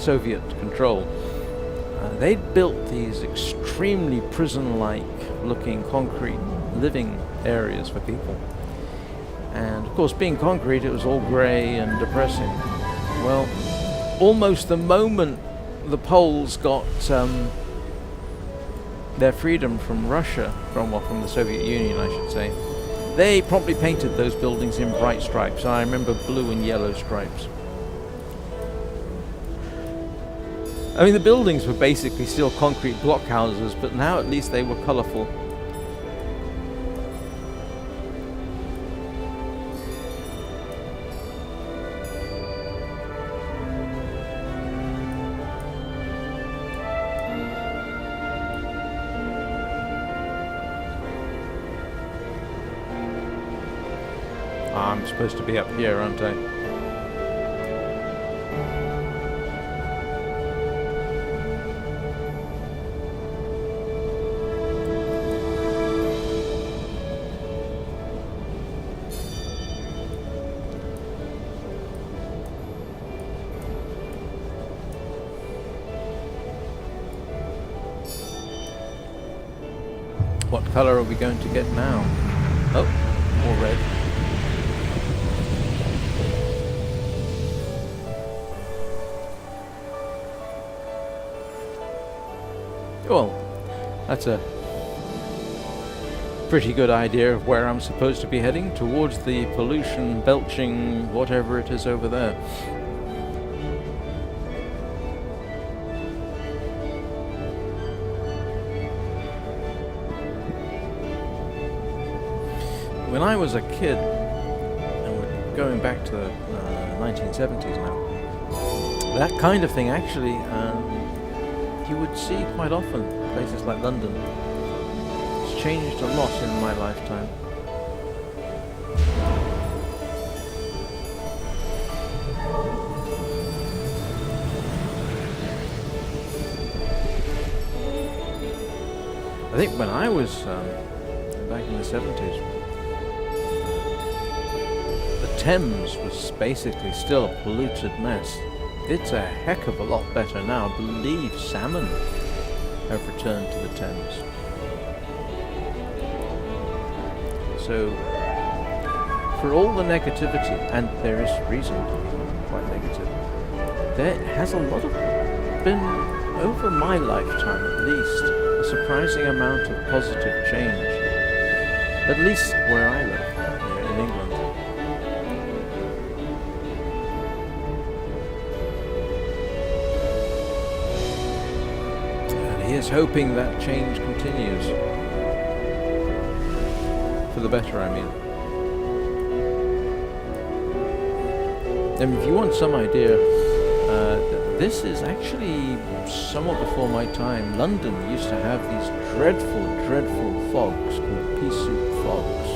Soviet control, they'd built these extremely prison-like looking concrete living areas for people. And of course, being concrete, it was all grey and depressing. Well, almost the moment the Poles got their freedom from Russia, from the Soviet Union, I should say, they promptly painted those buildings in bright stripes. I remember blue and yellow stripes. I mean, the buildings were basically still concrete blockhouses, but now at least they were colourful. I'm supposed to be up here, aren't I? What colour are we going to get now? Oh, more red. Well, that's a pretty good idea of where I'm supposed to be heading, towards the pollution belching whatever it is over there. When I was a kid, and we're going back to the 1970s now, that kind of thing actually you would see quite often, places like London. It's changed a lot in my lifetime. I think when I was back in the 70s, the Thames was basically still a polluted mess. It's a heck of a lot better now. I believe salmon have returned to the Thames. So, for all the negativity, and there is reason to be quite negative, there has a lot of been, over my lifetime at least, a surprising amount of positive change. At least where I live, in England. Is hoping that change continues. For the better, I mean. And if you want some idea, this is actually somewhat before my time. London used to have these dreadful, dreadful fogs called pea soup fogs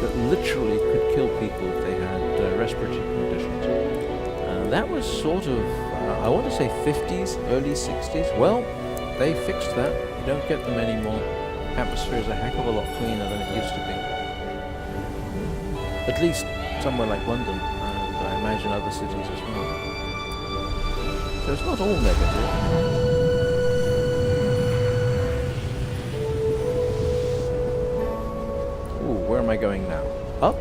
that literally could kill people if they had respiratory conditions. That was sort of, I want to say 50s, early 60s. Well, they fixed that. You don't get them anymore. Atmosphere is a heck of a lot cleaner than it used to be. At least somewhere like London, and I imagine other cities as well. So it's not all negative. Ooh, where am I going now? Up?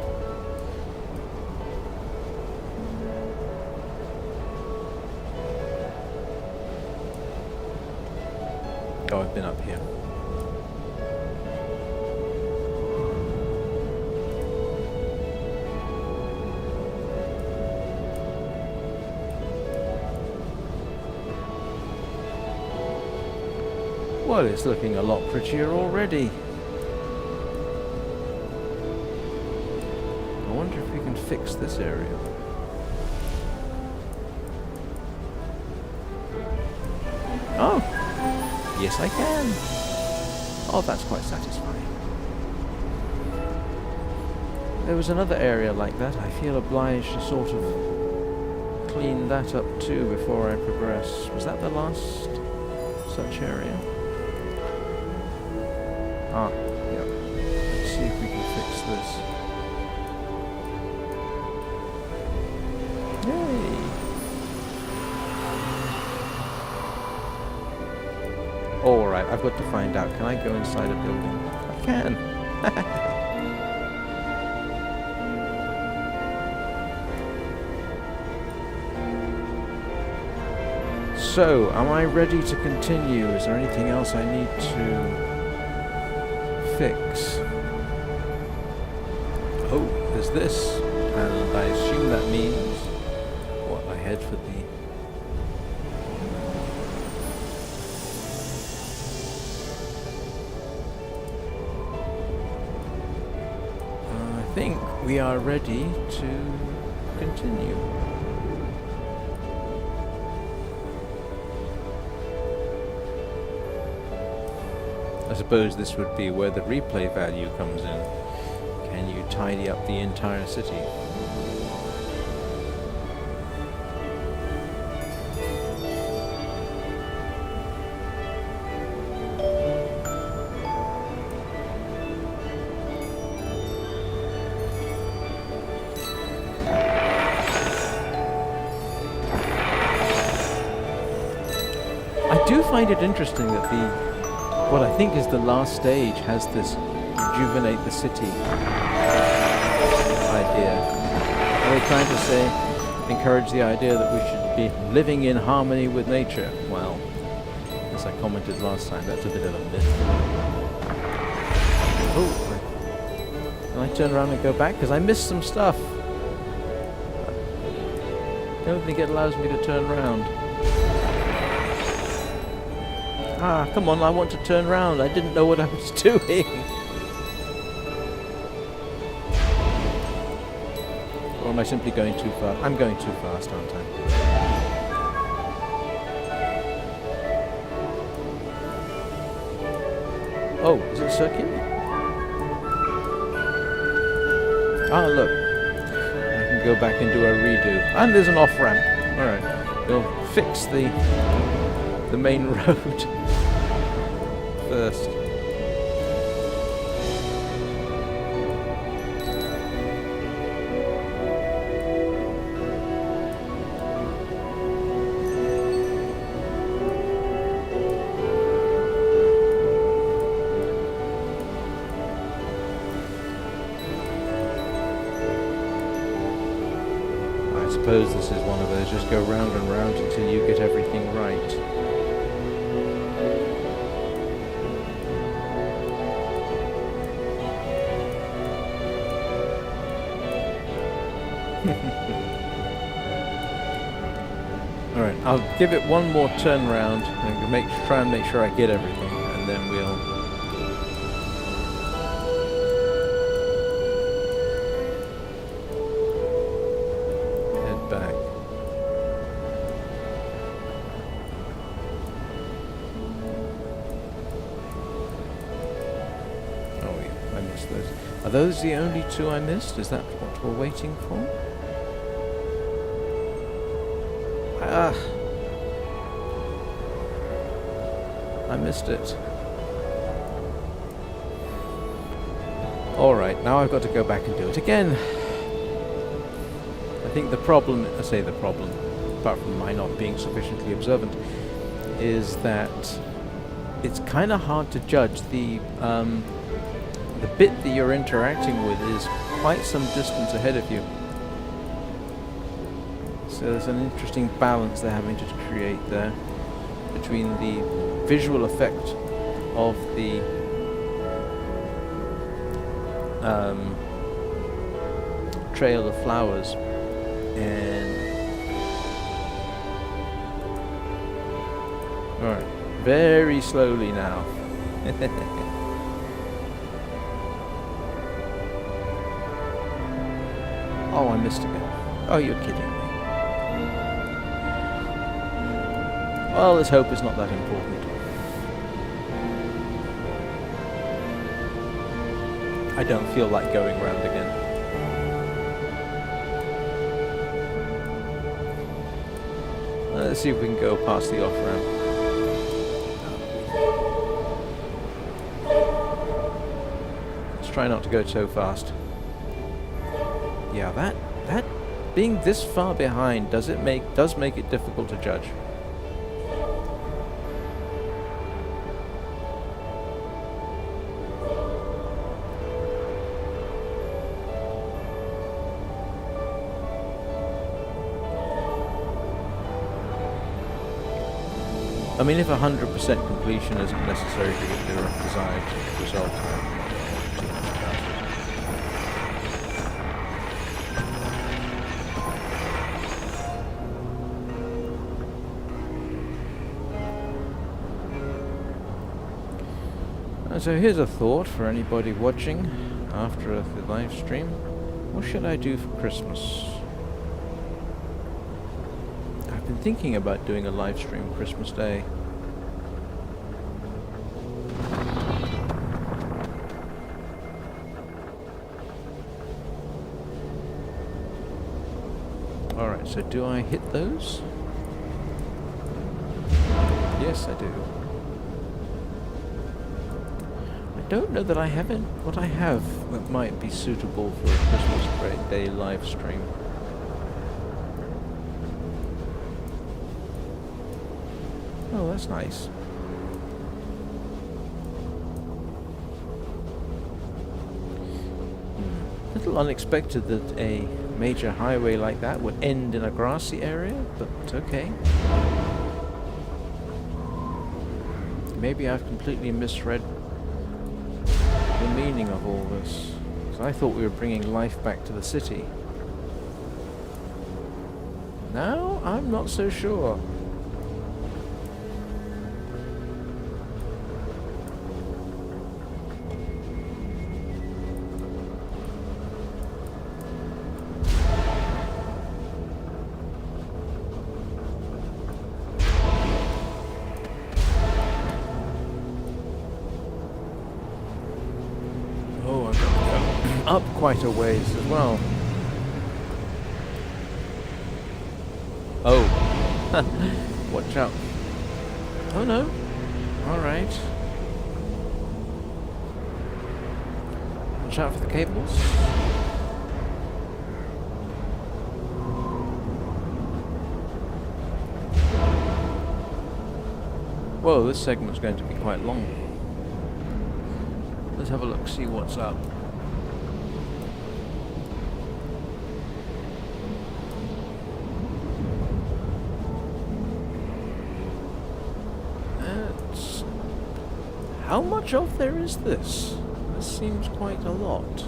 Oh, I've been up here. Well, it's looking a lot prettier already. I wonder if we can fix this area. Oh! Yes, I can! Oh, that's quite satisfying. There was another area like that. I feel obliged to sort of clean that up too before I progress. Was that the last such area? Ah, yep. Let's see if we can fix this. Yay! Alright, I've got to find out. Can I go inside a building? I can! So, am I ready to continue? Is there anything else I need to fix? Oh, there's this. And I assume that means... what, I head for the... I think we are ready to continue. I suppose this would be where the replay value comes in. Can you tidy up the entire city? I do find it interesting that what I think is the last stage has this rejuvenate the city idea. Are they trying to say, encourage the idea that we should be living in harmony with nature? Well, as I commented last time, that's a bit of a myth. Oh, can I turn around and go back? Because I missed some stuff. I don't think it allows me to turn around. Ah, come on, I want to turn round. I didn't know what I was doing. Or am I simply going too fast? I'm going too fast, aren't I? Oh, is it circular? Ah, look. I can go back and do a redo. And there's an off-ramp. Alright. We'll fix the main road first. I suppose this is one of those just go round and round until you get everything right. Alright, I'll give it one more turn round and try and make sure I get everything, and then we'll head back. Oh yeah, I missed those. Are those the only two I missed? Is that what we're waiting for? Ah, I missed it. Alright, now I've got to go back and do it again. I think the problem, apart from my not being sufficiently observant, is that it's kind of hard to judge. The bit that you're interacting with is quite some distance ahead of you. So there's an interesting balance they're having to create there between the visual effect of the trail of flowers and alright, very slowly now. Oh, I missed again. Oh, you're kidding me. Well, let's hope it's not that important. I don't feel like going round again. Let's see if we can go past the off-ramp. Let's try not to go so fast. Yeah, that being this far behind does make it difficult to judge. I mean, if 100% completion isn't necessary to get the desired result. So here's a thought for anybody watching after the live stream. What should I do for Christmas? I've been thinking about doing a live stream Christmas Day. Alright, so do I hit those? Yes, I do. I don't know that I haven't what I have that might be suitable for a Christmas Day live stream. Oh, that's nice. A little unexpected that a major highway like that would end in a grassy area, but okay. Maybe I've completely misread the meaning of all this. Because I thought we were bringing life back to the city. Now, I'm not so sure. Up quite a ways as well. Oh. Watch out. Oh no. Alright. Watch out for the cables. Whoa, this segment's going to be quite long. Let's have a look, see what's up. How much of there is this? This seems quite a lot.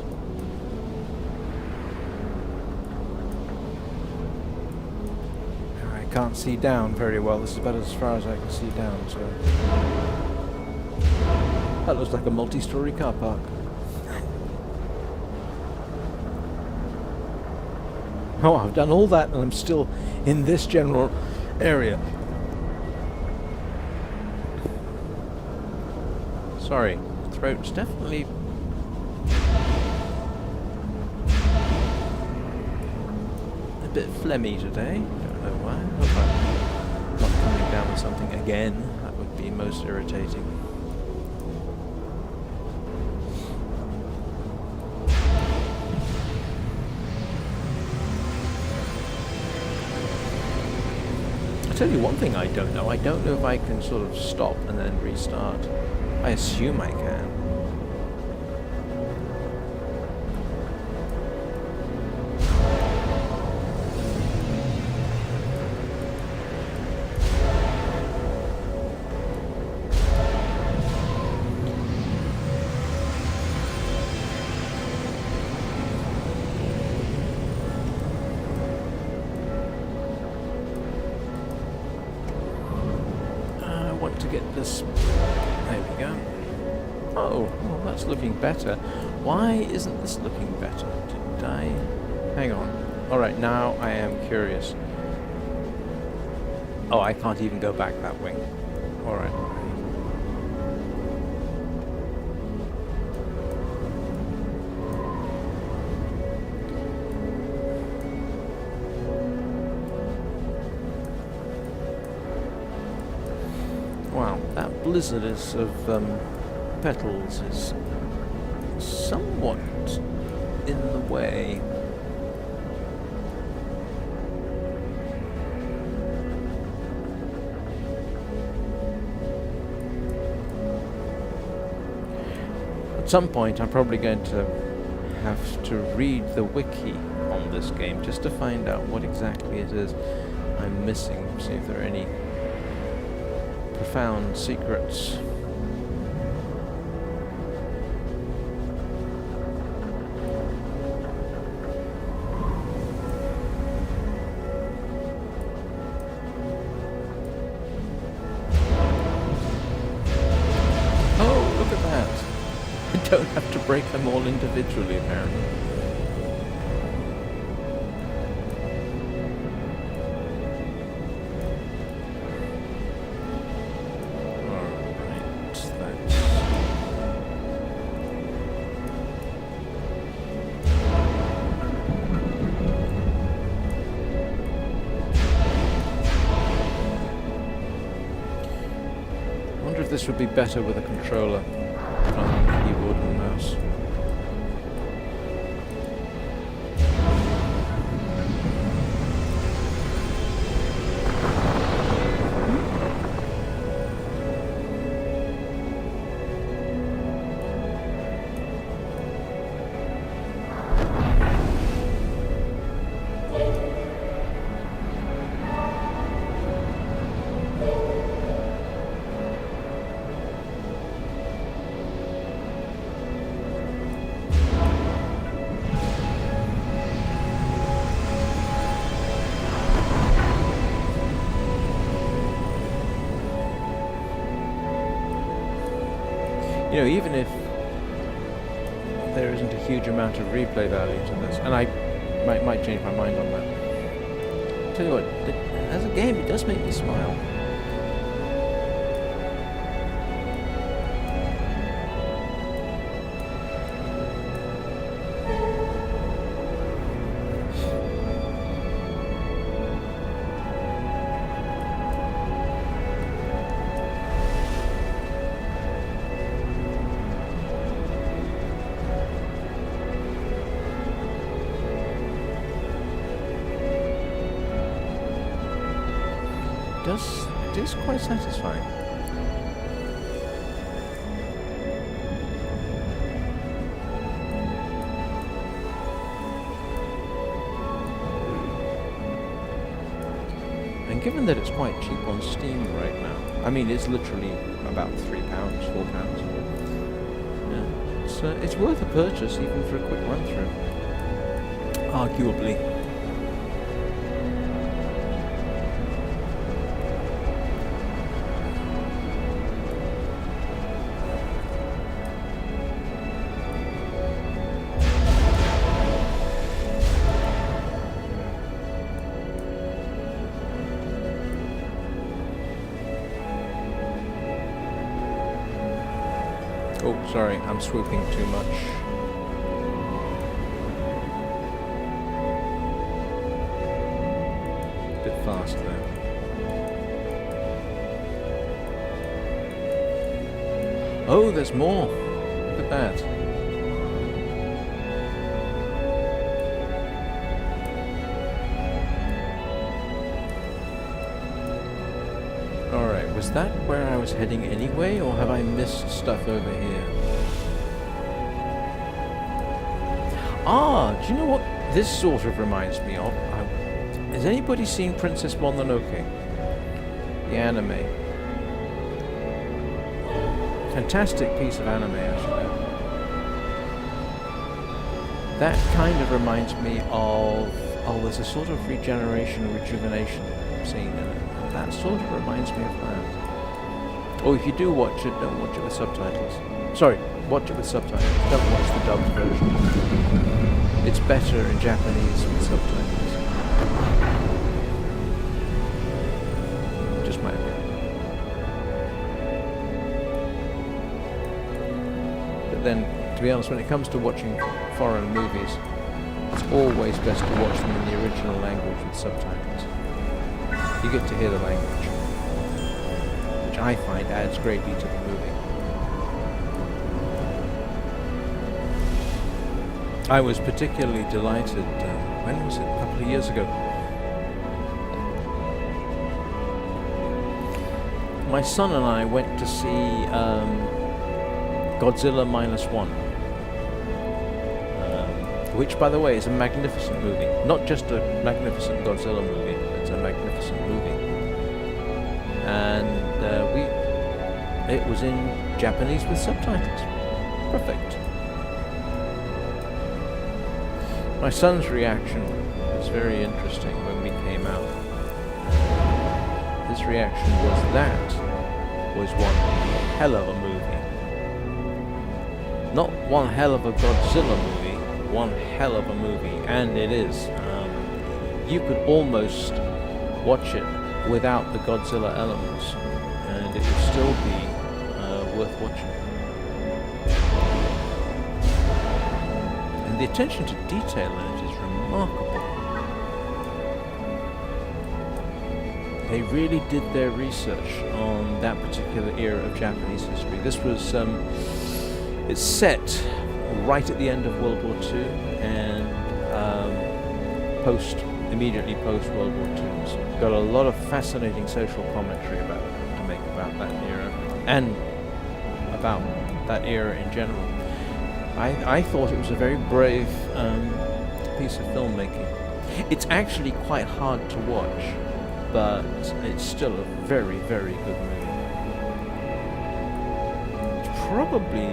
I can't see down very well. This is about as far as I can see down, so... That looks like a multi-story car park. Oh, I've done all that and I'm still in this general area. Sorry, throat's definitely... a bit phlegmy today. Don't know why. Hope I'm not coming down with something again. That would be most irritating. I'll tell you one thing I don't know. I don't know if I can sort of stop and then restart. I assume I can. I want to get the this... There we go. Oh, well, that's looking better. Why isn't this looking better? Did I... Hang on. Alright, now I am curious. Oh, I can't even go back that way. Alright. Wow, that blizzard is of petals is somewhat in the way. At some point I'm probably going to have to read the wiki on this game just to find out what exactly it is I'm missing, see if there are any profound secrets. Oh, look at that! I don't have to break them all individually, apparently. This would be better with a controller rather than keyboard and mouse. You know, even if there isn't a huge amount of replay value to this, and I might change my mind on that. Tell you what, as a game, it does make me smile. It is quite satisfying. And given that it's quite cheap on Steam right now, I mean it's literally about £3, £4. Yeah, it's worth a purchase even for a quick run through. Arguably. Oh, sorry, I'm swooping too much. Bit fast there. Oh, there's more. Look at that. Alright, was that where I was heading anyway, or have I missed stuff over here? Ah, do you know what this sort of reminds me of? Has anybody seen Princess Mononoke? The anime. Fantastic piece of anime, actually. That kind of reminds me of... Oh, there's a sort of regeneration, rejuvenation scene in it. That sort of reminds me of that. Or if you do watch it, don't watch it with subtitles. Sorry, watch it with subtitles. Don't watch the dubbed version. It's better in Japanese with subtitles. Just my opinion. But then, to be honest, when it comes to watching foreign movies, it's always best to watch them in the original language with subtitles. You get to hear the language, which I find adds greatly to the movie. I was particularly delighted, when was it? A couple of years ago. My son and I went to see Godzilla -1. Which, by the way, is a magnificent movie. Not just a magnificent Godzilla movie, but it's a magnificent movie. And it was in Japanese with subtitles. Perfect. My son's reaction was very interesting when we came out. His reaction was that was one hell of a movie. Not one hell of a Godzilla movie, one hell of a movie, and it is. You could almost watch it without the Godzilla elements, and it would still be worth watching. And the attention to detail in it is remarkable. They really did their research on that particular era of Japanese history. This was, it's set right at the end of World War II and immediately post World War II. So got a lot of fascinating social commentary to make about that era and about that era in general. I thought it was a very brave piece of filmmaking. It's actually quite hard to watch, but it's still a very, very good movie. It's probably,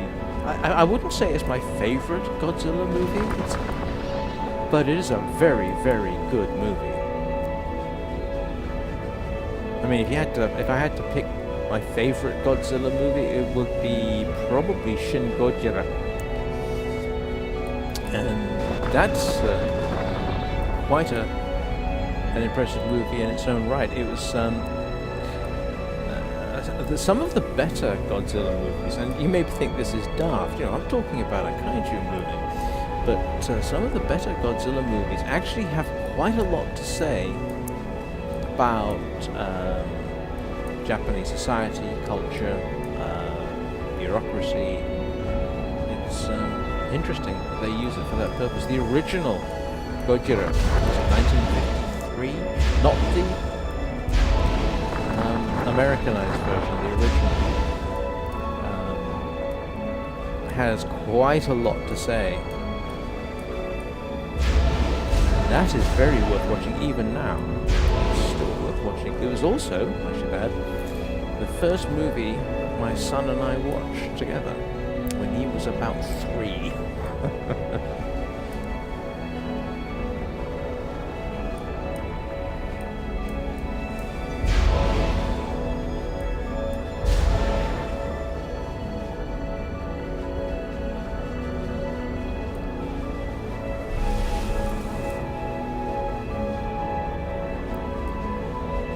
I wouldn't say it's my favorite Godzilla movie, but it is a very, very good movie. I mean, if I had to pick my favorite Godzilla movie, it would be probably Shin Godzilla. And that's quite an impressive movie in its own right. It was some of the better Godzilla movies, and you may think this is daft, I'm talking about a kaiju movie, but some of the better Godzilla movies actually have quite a lot to say about Japanese society, culture, bureaucracy. It's interesting that they use it for that purpose. The original Gojira was 1953, not the Americanized version, the original. Has quite a lot to say. That is very worth watching even now. It's still worth watching. It was also, I should add, the first movie my son and I watched together when he was about 3.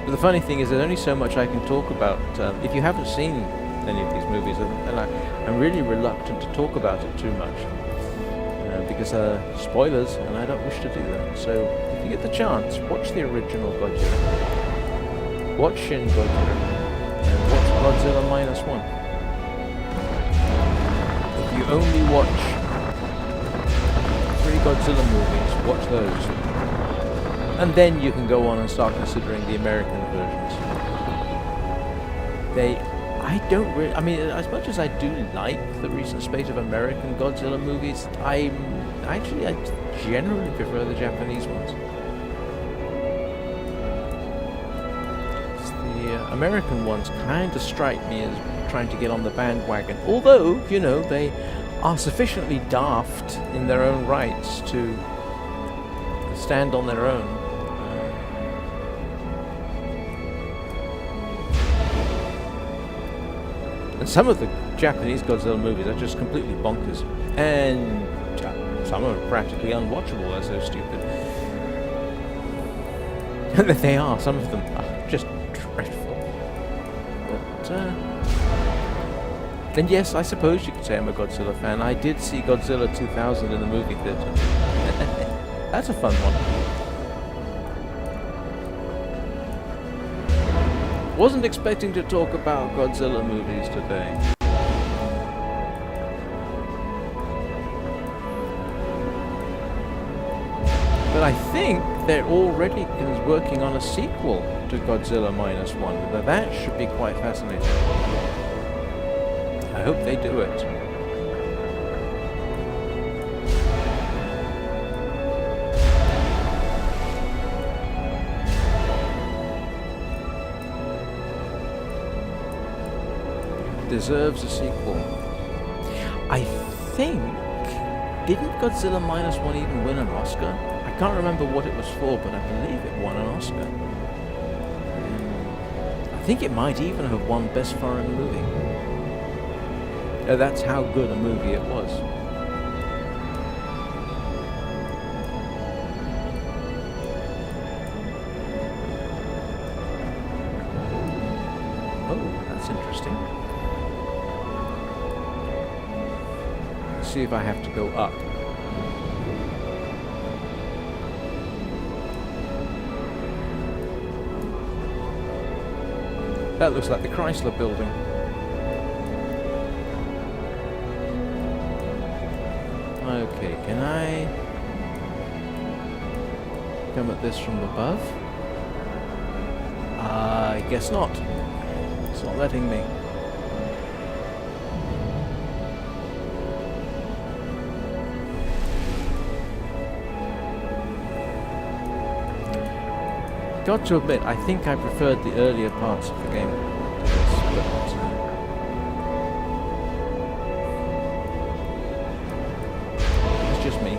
But the funny thing is, there's only so much I can talk about. If you haven't seen any of these movies, and I'm really reluctant to talk about it too much, because spoilers, and I don't wish to do that. So, if you get the chance, watch the original Godzilla, watch Shin Godzilla, and watch Godzilla -1. If you only watch 3 Godzilla movies, watch those. And then you can go on and start considering the American versions. I mean, as much as I do like the recent spate of American Godzilla movies, I generally prefer the Japanese ones. The American ones kind of strike me as trying to get on the bandwagon, although, they are sufficiently daft in their own rights to stand on their own. Some of the Japanese Godzilla movies are just completely bonkers, and some are practically unwatchable. They're so stupid. They are. Some of them are just dreadful. But then yes, I suppose you could say I'm a Godzilla fan. I did see Godzilla 2000 in the movie theater. That's a fun one. Wasn't expecting to talk about Godzilla movies today. But I think they're already working on a sequel to Godzilla -1. That should be quite fascinating. I hope they do it. Deserves a sequel. I think, didn't Godzilla -1 even win an Oscar? I can't remember what it was for, but I believe it won an Oscar. I think it might even have won Best Foreign Movie. That's how good a movie it was. Oh, that's interesting. Let's see if I have to go up. That looks like the Chrysler building. Okay, can I come at this from above? I guess not. It's not letting me. Got to admit, I think I preferred the earlier parts of the game to this, but it's just me.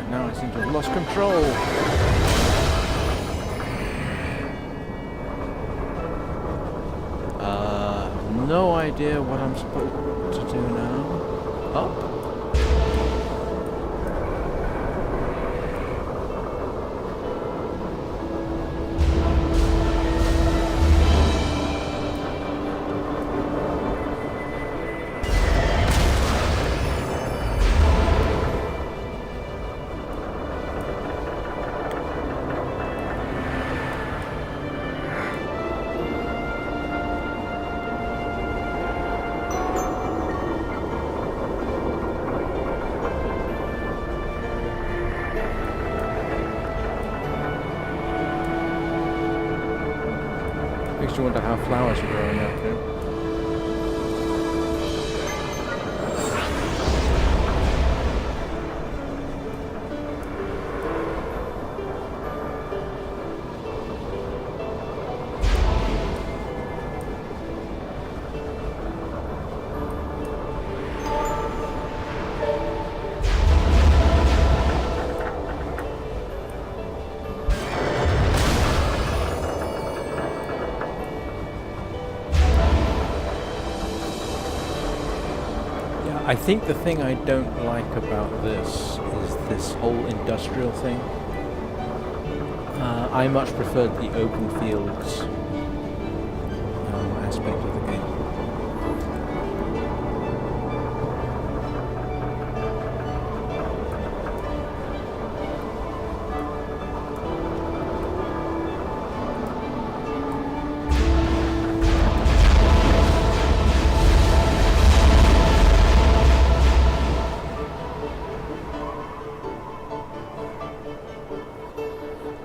Now I seem to have lost control. No idea what I'm supposed to do now. Up? Makes you wonder how flowers are growing out here. I think the thing I don't like about this is this whole industrial thing. I much preferred the open fields aspect of the game.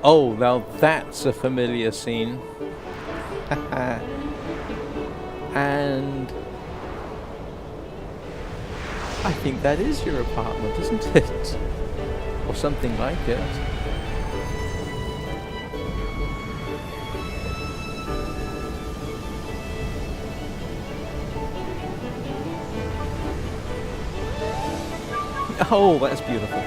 Oh, now that's a familiar scene. And I think that is your apartment, isn't it? Or something like it. Oh, that's beautiful.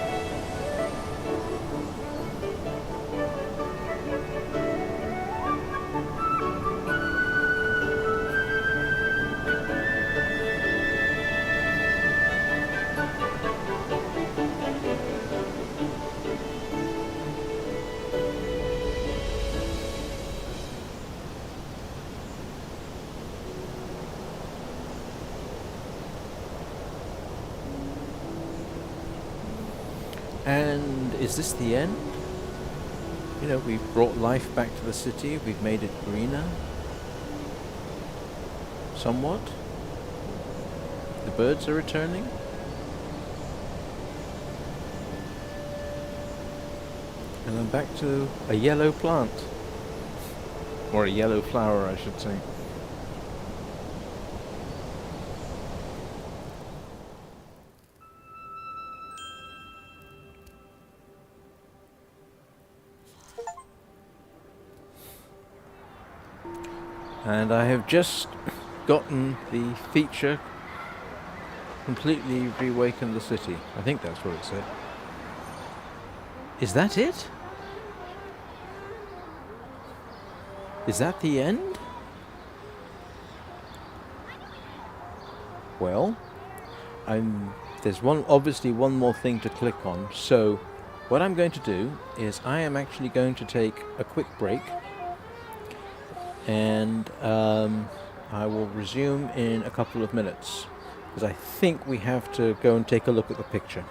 And is this the end? You know, we've brought life back to the city, we've made it greener. Somewhat. The birds are returning. And I'm back to a yellow plant. Or a yellow flower, I should say. And I have just gotten the feature completely reawakened the city. I think that's what it said. Is that it? Is that the end? Well, there's obviously one more thing to click on. So what I'm going to do is I am actually going to take a quick break, and I will resume in a couple of minutes, because I think we have to go and take a look at the picture.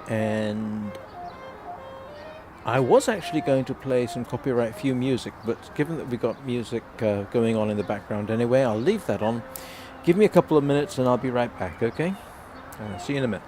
And I was actually going to play some copyright-free music, but given that we've got music going on in the background anyway, I'll leave that on. Give me a couple of minutes and I'll be right back, okay? See you in a minute.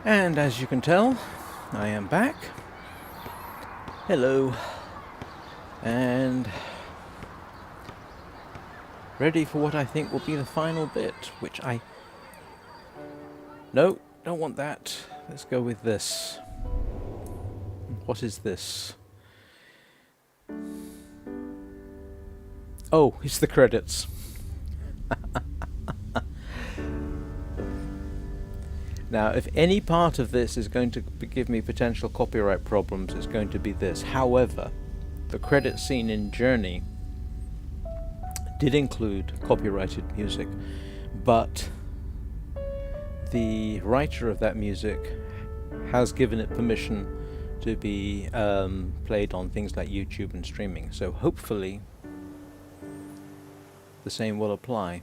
And as you can tell, I am back. Hello. And ready for what I think will be the final bit, which I... No, don't want that. Let's go with this. What is this? Oh, it's the credits. Now, if any part of this is going to give me potential copyright problems, it's going to be this. However, the credit scene in Journey did include copyrighted music, but the writer of that music has given it permission to be played on things like YouTube and streaming. So hopefully the same will apply.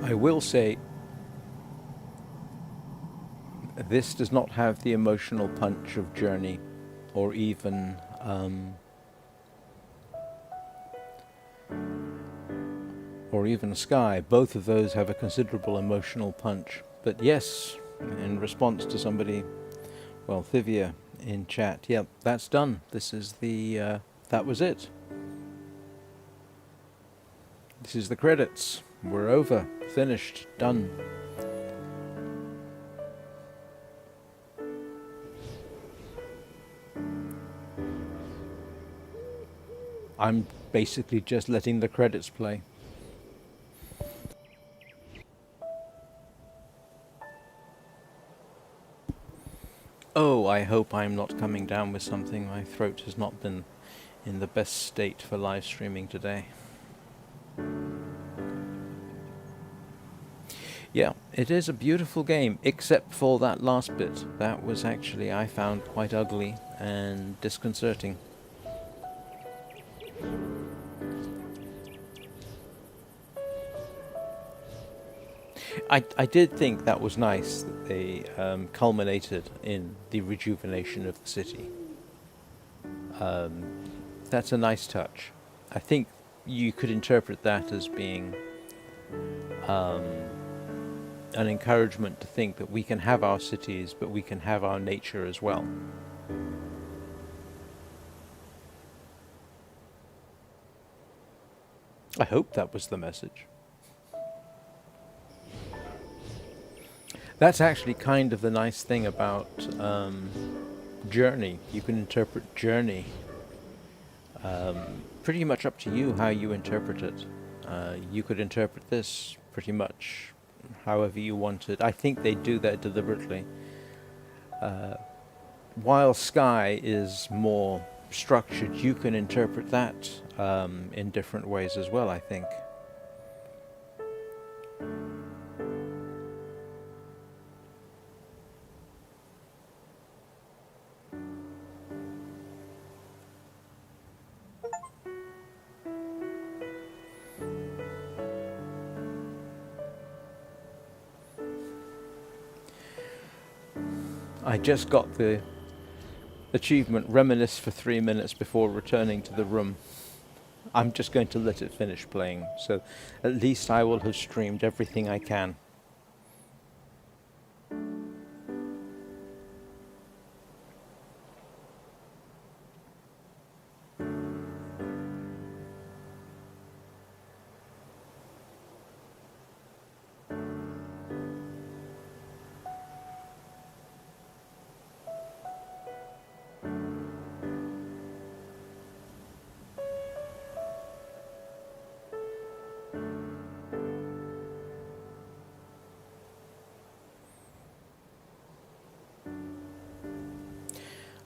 I will say, this does not have the emotional punch of Journey, or even Sky. Both of those have a considerable emotional punch. But yes, in response to somebody, well, Thivia in chat, yep, that's done. This is the, that was it. This is the credits. We're over. Finished. Done. I'm basically just letting the credits play. Oh, I hope I'm not coming down with something. My throat has not been in the best state for live streaming today. Yeah, it is a beautiful game, except for that last bit. That was actually, I found, quite ugly and disconcerting. I did think that was nice that they culminated in the rejuvenation of the city. That's a nice touch. I think you could interpret that as being an encouragement to think that we can have our cities, but we can have our nature as well. I hope that was the message. That's actually kind of the nice thing about Journey. You can interpret Journey. Pretty much up to you how you interpret it. You could interpret this pretty much however you want it. I think they do that deliberately. While Sky is more structured, you can interpret that in different ways as well, I think. I just got the achievement, reminisce for 3 minutes before returning to the room. I'm just going to let it finish playing, so at least I will have streamed everything I can.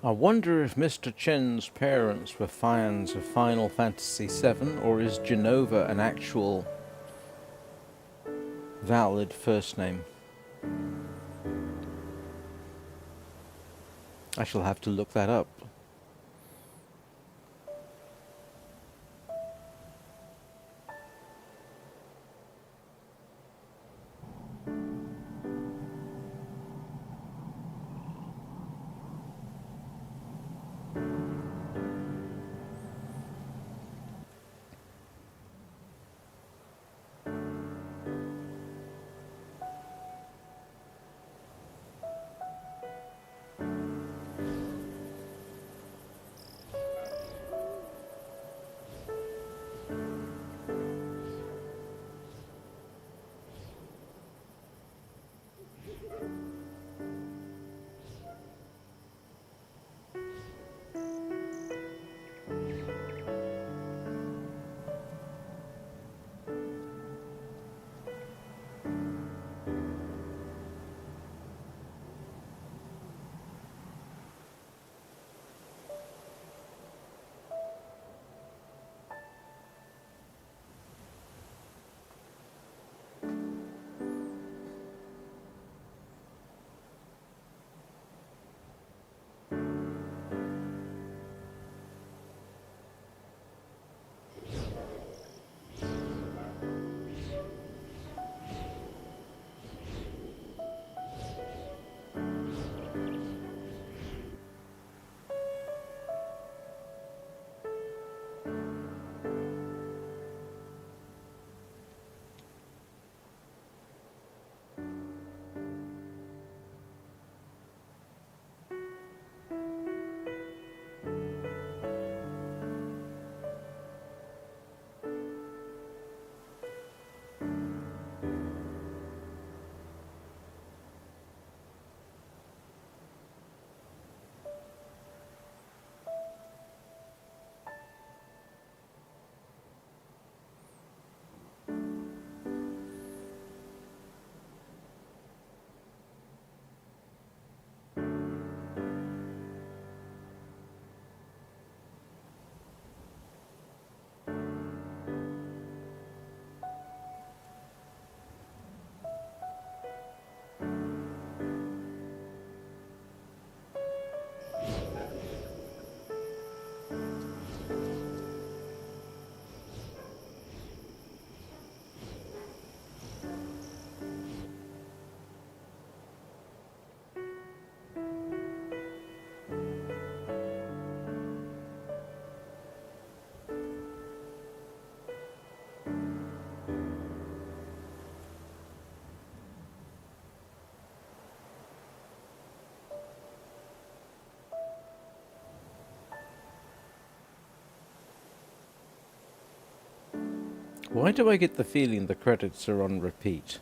I wonder if Mr. Chen's parents were fans of Final Fantasy VII, or is Genova an actual valid first name? I shall have to look that up. Why do I get the feeling the credits are on repeat?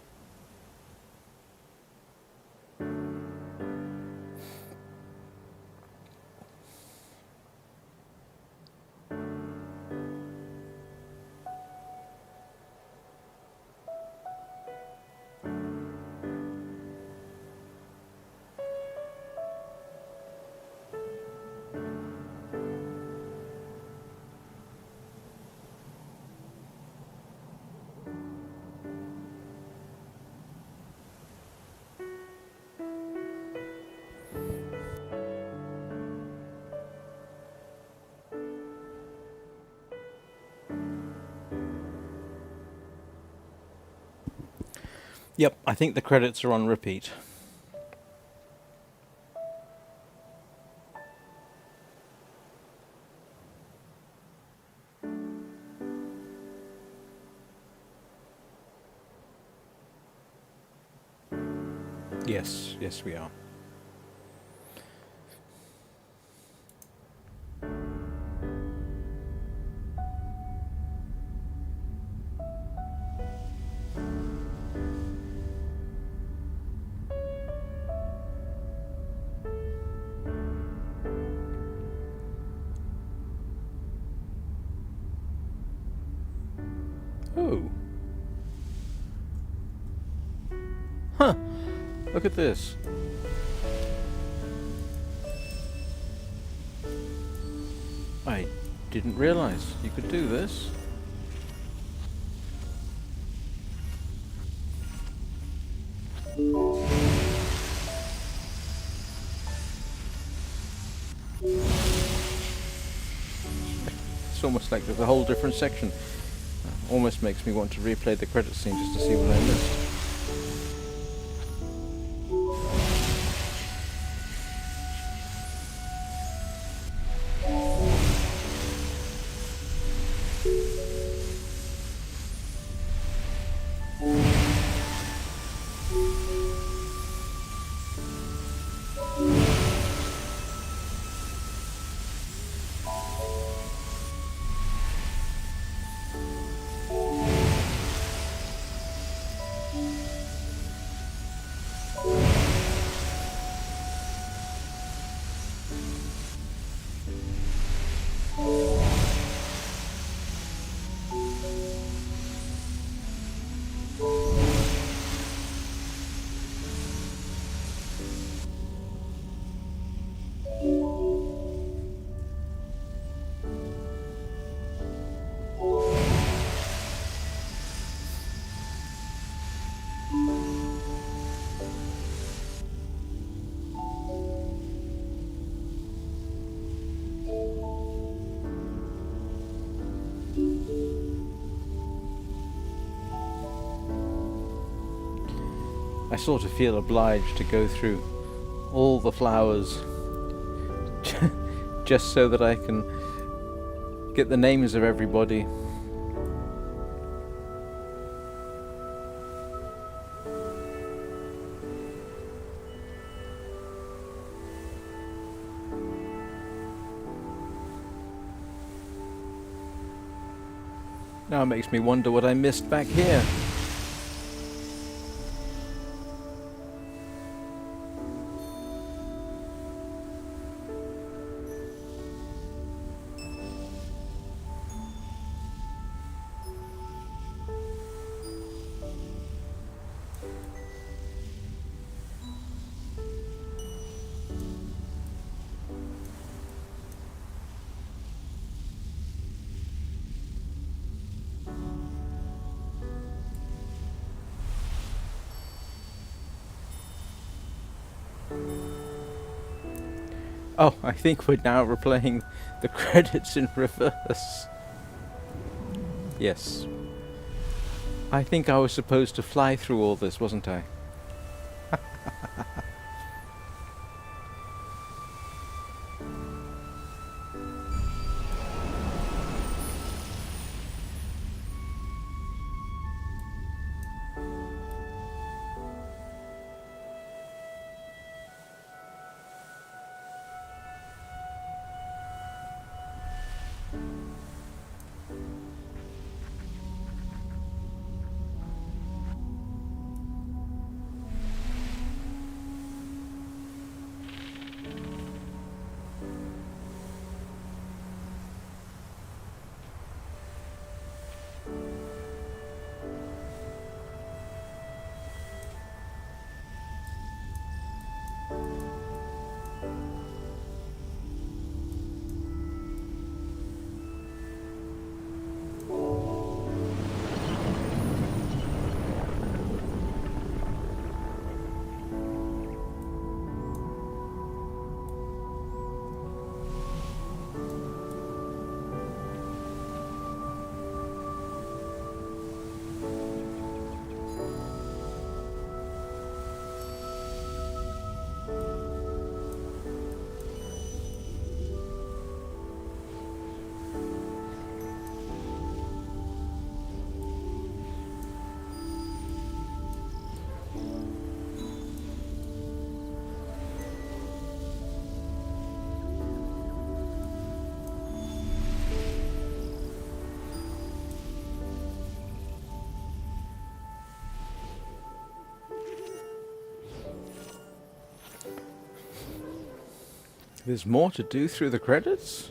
Yep, I think the credits are on repeat. Yes, yes we are. Oh. Huh. Look at this. I didn't realize you could do this. almost like there's a whole different section. Almost makes me want to replay the credit scene just to see what I missed. I sort of feel obliged to go through all the flowers just so that I can get the names of everybody. Now it makes me wonder what I missed back here. Oh, I think we're now replaying the credits in reverse. Yes. I think I was supposed to fly through all this, wasn't I? There's more to do through the credits?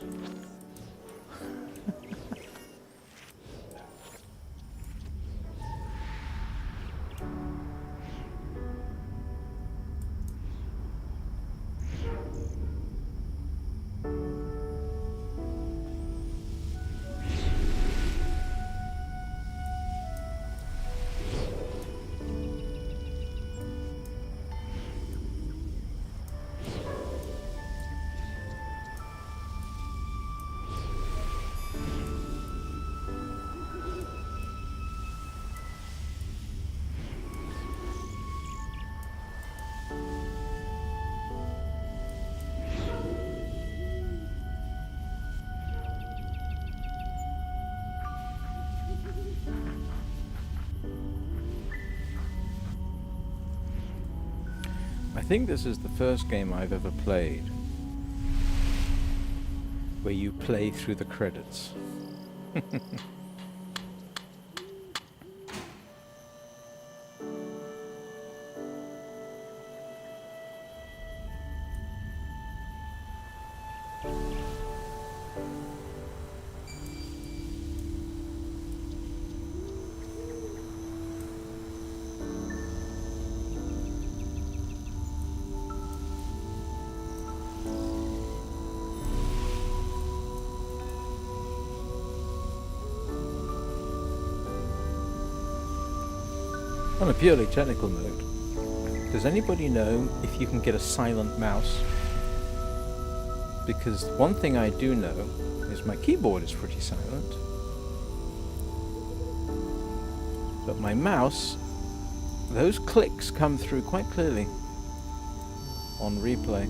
I think this is the first game I've ever played where you play through the credits. On a purely technical note, does anybody know if you can get a silent mouse? Because one thing I do know is my keyboard is pretty silent, but my mouse, those clicks come through quite clearly on replay.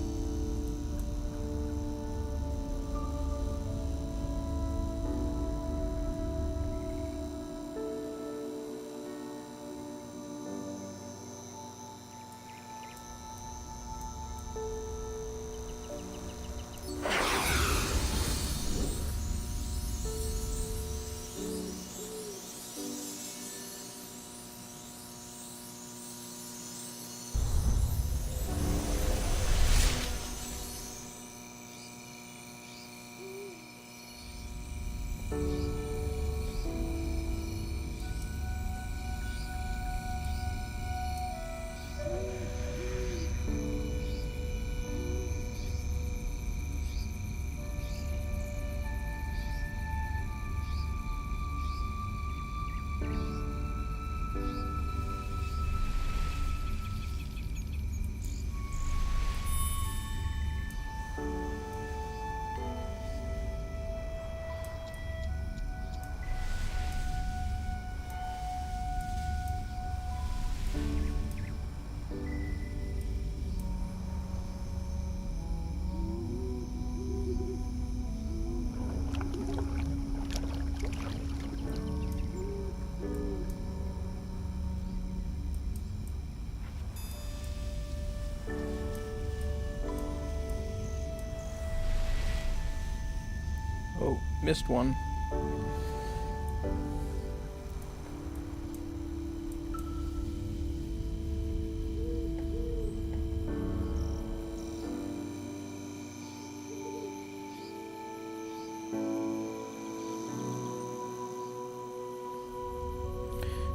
Oh, missed one.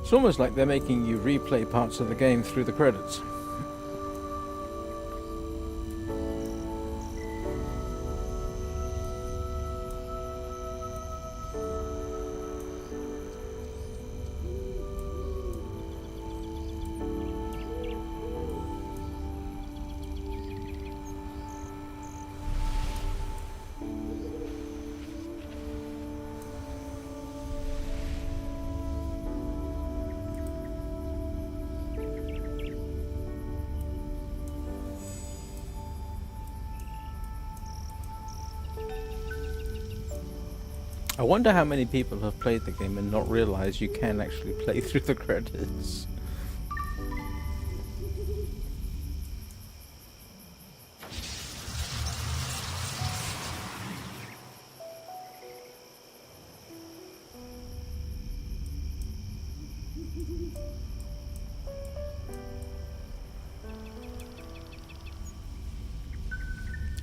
It's almost like they're making you replay parts of the game through the credits. I wonder how many people have played the game and not realized you can actually play through the credits.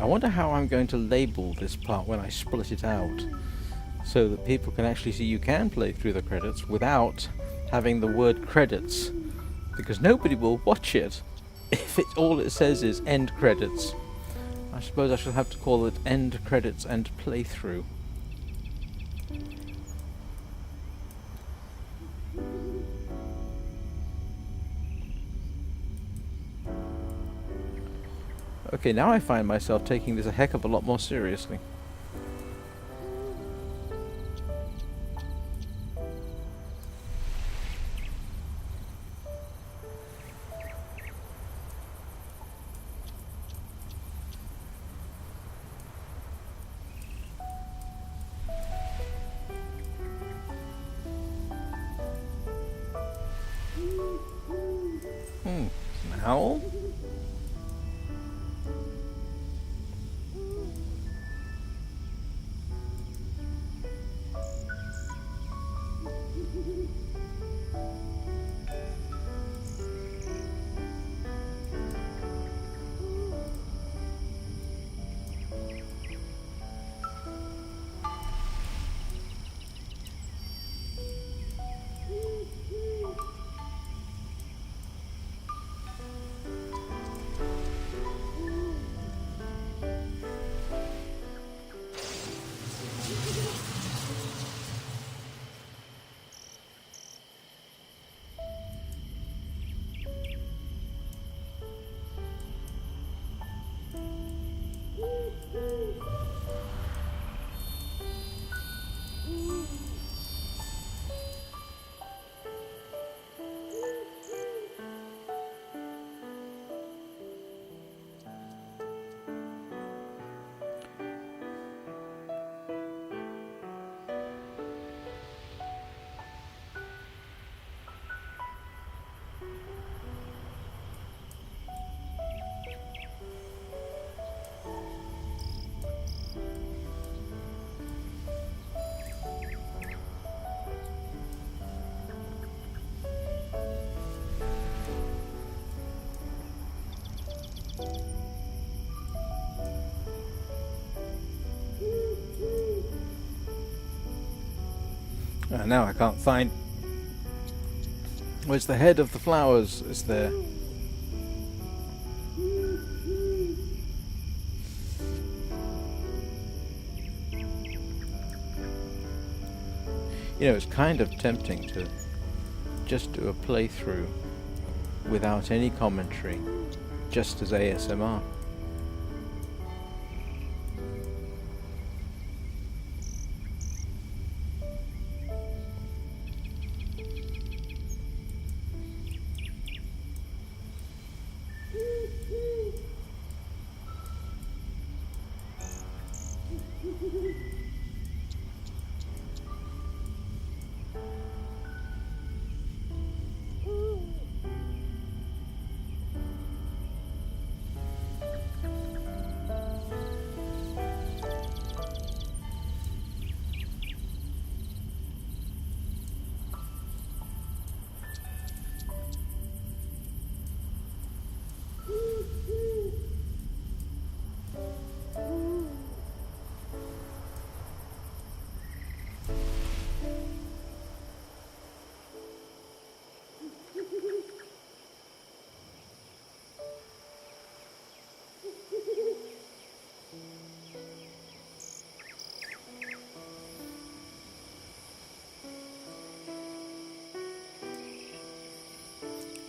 I wonder how I'm going to label this part when I split it out, so that people can actually see you can play through the credits without having the word credits, because nobody will watch it if all it says is end credits. I suppose I shall have to call it end credits and playthrough. Okay, now I find myself taking this a heck of a lot more seriously. owl? Now I can't find... Where's the head of the flowers? Is there... You know, it's kind of tempting to just do a playthrough without any commentary, just as ASMR.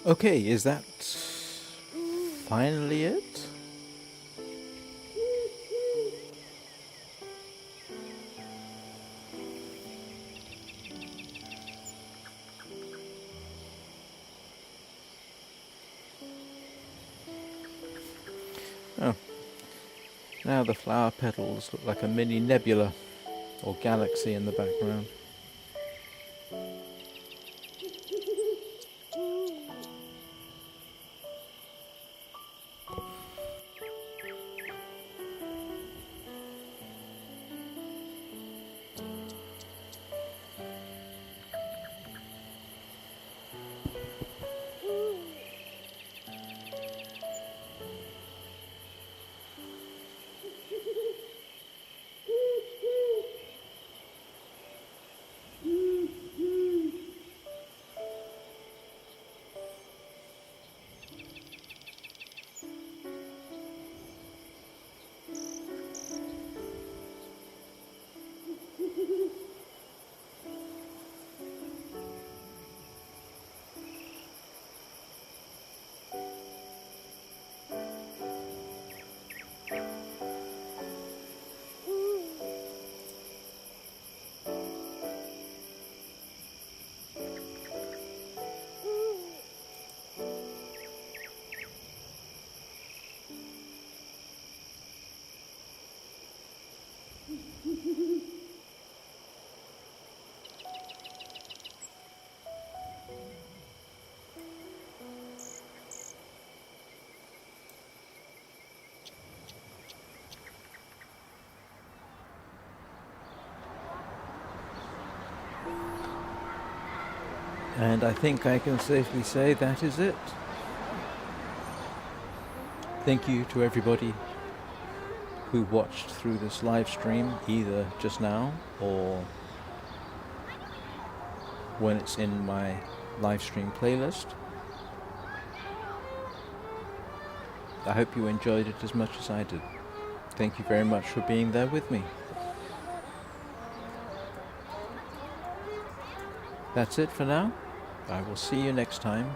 Okay, is that finally it? Oh, now the flower petals look like a mini nebula or galaxy in the background. And I think I can safely say that is it. Thank you to everybody who watched through this live stream, either just now or when it's in my live stream playlist. I hope you enjoyed it as much as I did. Thank you very much for being there with me. That's it for now. I will see you next time.